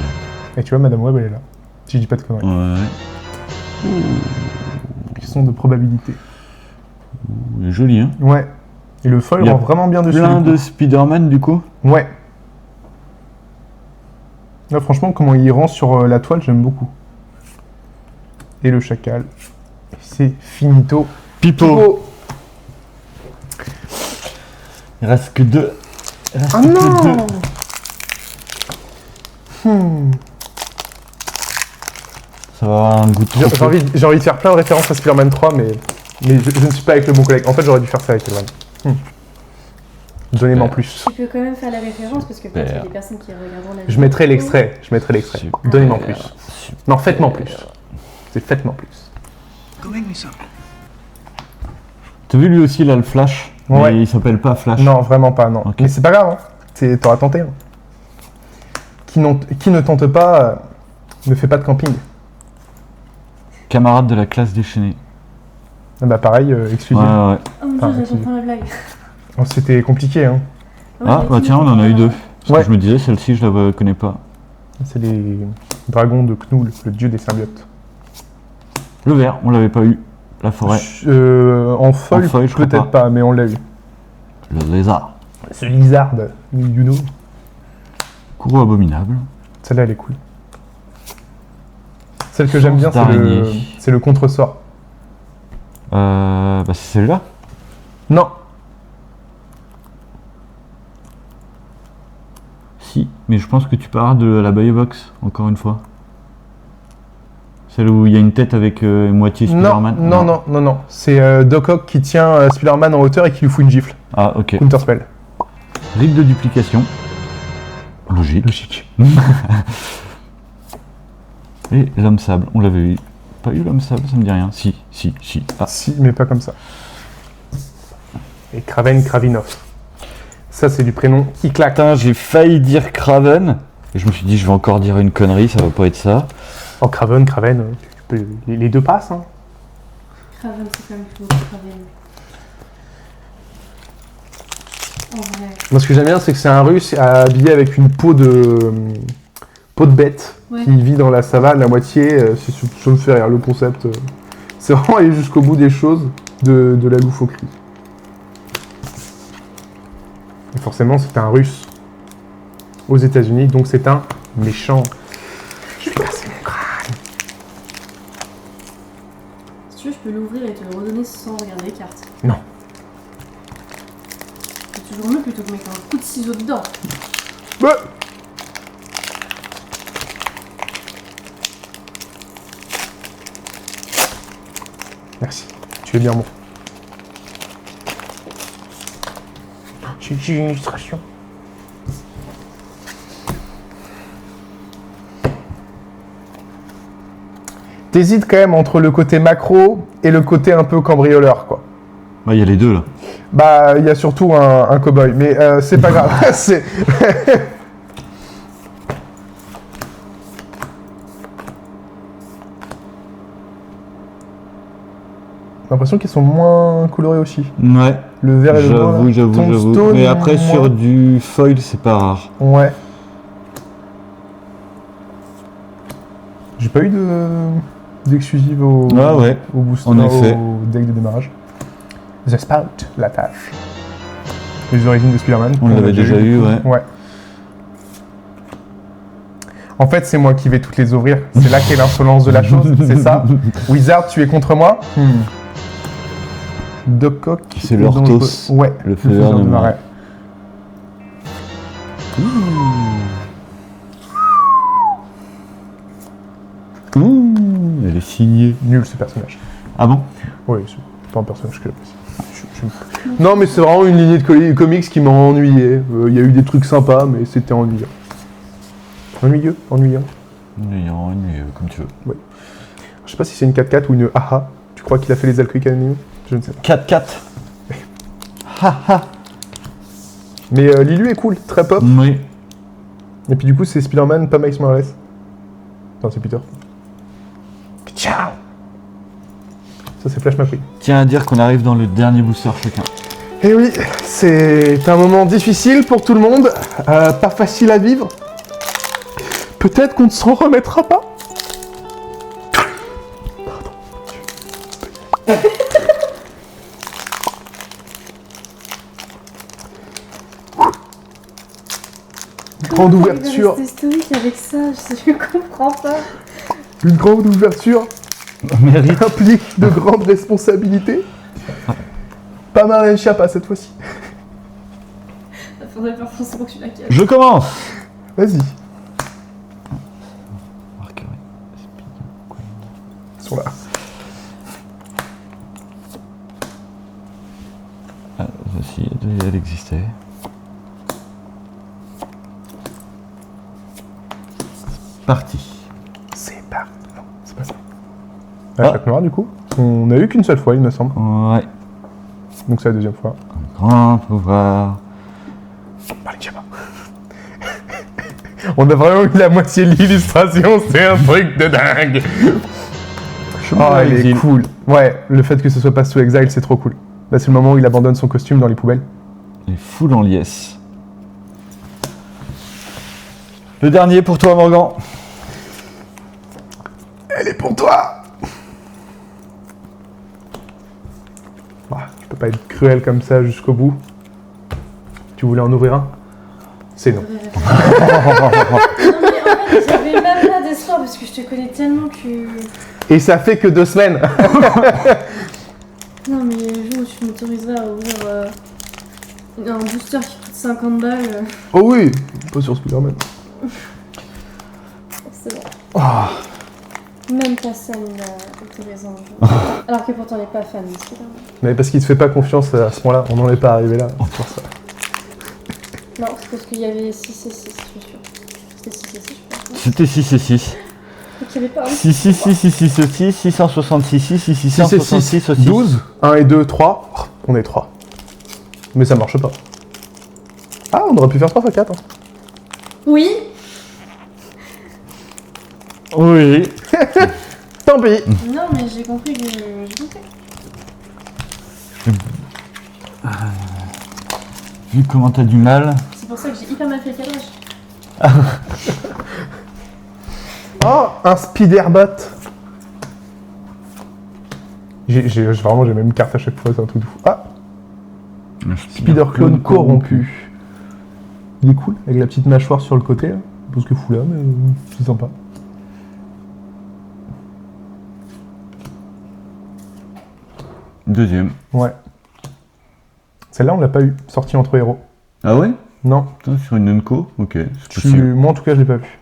Et tu vois, Madame Web, elle est là. Si je dis pas de conneries. Ouais. Question de probabilité. Il est joli, hein. Ouais. Et le foil Il y a rend vraiment bien dessus. Plein du coup. de Spider-Man du coup. Ouais. Là, franchement, comment il rend sur la toile, j'aime beaucoup. Et le chacal. Et c'est finito. Pipo. Il reste que 2. Ah non. Ça va avoir un goût de trop peu. J'ai envie de faire plein de références à Spider-Man 3, mais je ne suis pas avec le bon collègue. En fait, j'aurais dû faire ça avec Elwan. Donnez-moi en plus. Tu peux quand même faire la référence parce que peut-être qu'il y a des personnes qui regarderont la vidéo. Je mettrai l'extrait. Super. Donnez-moi en plus. Non, faites-moi en plus. C'est faites-moi en plus. T'as vu lui aussi là le Flash? Ouais. Mais il s'appelle pas Flash. Non, vraiment pas, non. Ok. Mais c'est pas grave, hein. T'auras tenté. Hein. Qui ne tente pas, ne fait pas de camping. Camarade de la classe déchaînée. Ah bah pareil, excusez. Ouais. Oh mon Ah, dieu, si. je comprends la blague. Oh, c'était compliqué, hein. Ah bah tiens, on en a eu 2. Parce Ouais. que je me disais, celle-ci, je la connais pas. C'est les dragons de Knull, le dieu des symbiotes. Le vert, on l'avait pas eu. La forêt. En foil, foil, je crois peut-être pas, mais on l'a eu. Le lézard. Ce lizard, you know. Courroux abominable. Celle-là, elle est cool. Celle que j'aime bien, Chance d'araignée. c'est le contresort. Bah c'est celle-là. Non, Si, mais je pense que tu parles de la Box, encore une fois. Celle où il y a une tête avec moitié Spider-Man. non. C'est Doc Ock qui tient Spider-Man en hauteur et qui lui fout une gifle. Ah ok. Counterspell. Rite de duplication. Logique. Logique. Et l'homme sable, on l'avait eu. Pas eu l'homme sable, ça me dit rien. Si. Ah. Si, mais pas comme ça. Et Kraven Kravinov. Ça, c'est du prénom qui claque. Putain, j'ai failli dire Kraven. Et je me suis dit, je vais encore dire une connerie, ça va pas être ça. Oh, Kraven, les deux passent. Hein. Kraven, c'est quand même plus beau que Kraven. En vrai. Moi, ce que j'aime bien, c'est que c'est un russe habillé avec une peau de bête Ouais. qui vit dans la savane, la moitié. Ça me fait rire, le concept. C'est vraiment aller jusqu'au bout des choses de la loufoquerie. Et forcément, c'est un russe aux États-Unis, donc c'est un méchant. Je vais casser mon crâne. Si tu veux, je peux l'ouvrir et te le redonner sans regarder les cartes. Non. C'est toujours mieux plutôt que mettre un coup de ciseau dedans. Ouais. Merci, tu es bien bon. J'ai une illustration. T'hésites quand même entre le côté macro et le côté un peu cambrioleur, quoi. Il y a les deux là. Bah, il y a surtout un cow-boy, mais c'est pas grave. C'est... J'ai l'impression qu'ils sont moins colorés aussi. Ouais. Le vert et le blanc. là. J'avoue. Tombstone, Mais après, moins. sur du foil, c'est pas rare. Ouais. J'ai pas eu d'exclusive au booster, en effet. au deck de démarrage. The Spout, la tâche. Les origines de Spider-Man. On l'avait déjà eu, beaucoup. ouais. Ouais. En fait, c'est moi qui vais toutes les ouvrir. C'est là qu'est l'insolence de la chose, c'est ça. Wizard, tu es contre moi. Doc Ock. C'est l'Orthos. Ouais, Le faiseur de marais. Elle est signée. Nul ce personnage. Ah bon? Oui, c'est pas un personnage que j'apprécie. Non, mais c'est vraiment une lignée de comics qui m'a ennuyé. Il y a eu des trucs sympas, mais c'était ennuyant. Ennuyeux. Ennuyeux, comme tu veux. Ouais. Je sais pas si c'est une 4-4 ou une AHA. Tu crois qu'il a fait les alcooliques anonymes? Je ne sais pas. 4-4. Mais Lilu est cool, très pop. Oui. Et puis du coup, c'est Spider-Man, pas Miles Morales. Non, c'est Peter. Ciao. Ça, c'est Flash McQueen. Tiens à dire qu'on arrive dans le dernier booster chacun. Et oui, c'est un moment difficile pour tout le monde, pas facile à vivre. Peut-être qu'on ne s'en remettra pas. Grande ouverture. Rester stoïque avec ça, je comprends pas. Une grande ouverture implique de grandes responsabilités. Pas Marlène Schiappa cette fois-ci. Faudrait faire forcément que tu la casses. Je commence. Vas-y. Ils sont là. Ah, voici, elle existait. Parti. C'est parti. Non, c'est pas ça. La chaque noire du coup. On a eu qu'une seule fois, il me semble. Ouais. Donc c'est la deuxième fois. Grand pouvoir. Marlène Schiappa. On a vraiment eu la moitié de l'illustration, c'est un truc de dingue. Oh, elle est cool. Ouais, le fait que ce soit pas sous Exile, c'est trop cool. Là, c'est le moment où il abandonne son costume dans les poubelles. Elle est full en liesse. Le dernier pour toi, Morgan. Elle est pour toi. Je peux pas être cruel comme ça jusqu'au bout. Tu voulais en ouvrir un? C'est non. Non mais en fait, j'avais même pas d'espoir parce que je te connais tellement que... Et ça fait que 2 semaines. Non mais le jour où tu m'autoriserais à ouvrir un booster qui coûte 50 balles, Oh oui, pas sur Spider-Man. c'est bon. Oh. Même pas ça il m'a autorisé un jour. Alors que pourtant on n'est pas fan de Spider-Man. Mais parce qu'il te fait pas confiance à ce point-là, on n'en est pas arrivé là. C'est pour ça. Parce qu'il y avait 6 et 6, je suis sûre. C'était 6 et 6, je pense. C'était 6 et 6. Donc il y avait pas un. 6, 6, 6, 6, 6, 6, 666, 6, 6, 6 et 666, 6, 12. 1 et 2, 3. On est 3. Mais ça marche pas. Ah, on aurait pu faire 3 x 4. Hein. Oui. Oui. Tant pis. Non, mais j'ai compris que j'ai compris. Vu comment t'as du mal. C'est pour ça que j'ai hyper mal fait le cadrage. Oh, un Spiderbot. Vraiment, j'ai même une carte à chaque fois, c'est un truc de fou. Ah, Spider Clone corrompu. Il est cool, avec la petite mâchoire sur le côté, là. Parce que fou là, mais c'est sympa. Deuxième. Ouais. Celle-là, on l'a pas eu, sortie entre héros. Ah ouais? Non. Putain, sur une Nunco? Ok, c'est possible. Moi, en tout cas, je l'ai pas vu.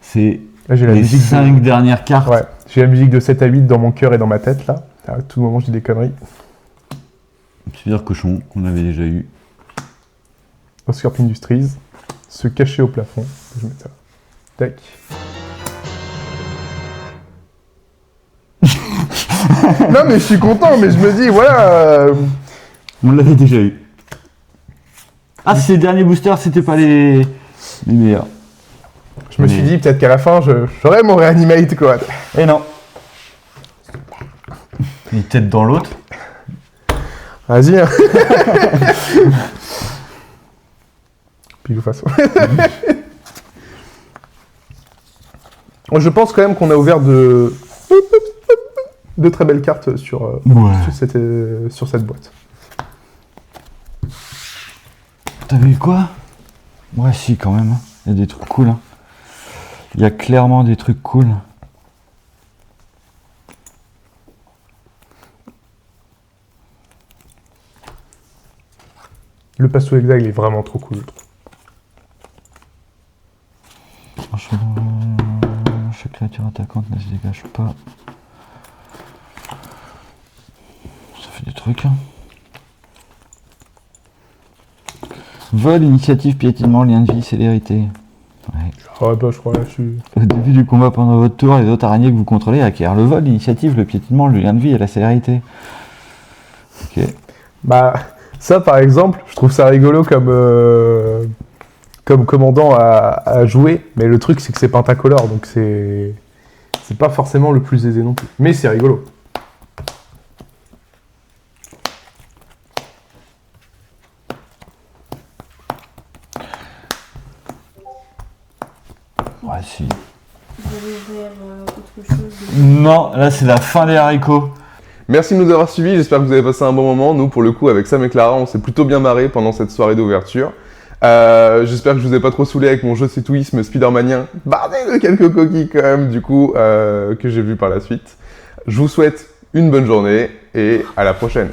C'est Là, j'ai la les musique 5 dernières cartes. Ouais, j'ai la musique de 7 à 8 dans mon cœur et dans ma tête, là. À tout moment, je dis des conneries. Spider Cochon, qu'on avait déjà eu. Oscorp Industries, se cacher au plafond. Je mets ça. Tac. Non, mais je suis content, mais je me dis, voilà. On l'avait déjà eu. Ah, ces derniers boosters, c'était pas les meilleurs. Je me suis dit, peut-être qu'à la fin, j'aurai mon Reanimate, quoi. Et non. Une tête dans l'autre. Vas-y, hein. Pile ou face. Je pense quand même qu'on a ouvert de très belles cartes sur cette boîte. T'avais eu quoi? Ouais, si, quand même. Il y a des trucs cool. Hein. Il y a clairement des trucs cool. Le passo hexag, il est vraiment trop cool. Franchement, chaque créature attaquante ne se dégage pas. Ça fait des trucs. Hein. Vol, initiative, piétinement, lien de vie, célérité. Ouais. Ouais, bah, je crois, là, je suis... Au début du combat, pendant votre tour, les autres araignées que vous contrôlez acquièrent le vol, l'initiative, le piétinement, le lien de vie et la célérité. Ok. Bah, ça, par exemple, je trouve ça rigolo comme commandant à jouer, mais le truc, c'est que c'est pentacolore, donc c'est pas forcément le plus aisé non plus. Mais c'est rigolo. Ouais, si. Vous allez ouvrir autre chose Non, là, c'est la fin des haricots. Merci de nous avoir suivis, j'espère que vous avez passé un bon moment. Nous, pour le coup, avec Sam et Clara, on s'est plutôt bien marré pendant cette soirée d'ouverture. J'espère que je vous ai pas trop saoulé avec mon jeu sétouisme spidermanien, bardé de quelques coquilles quand même, du coup, que j'ai vu par la suite. Je vous souhaite une bonne journée et à la prochaine.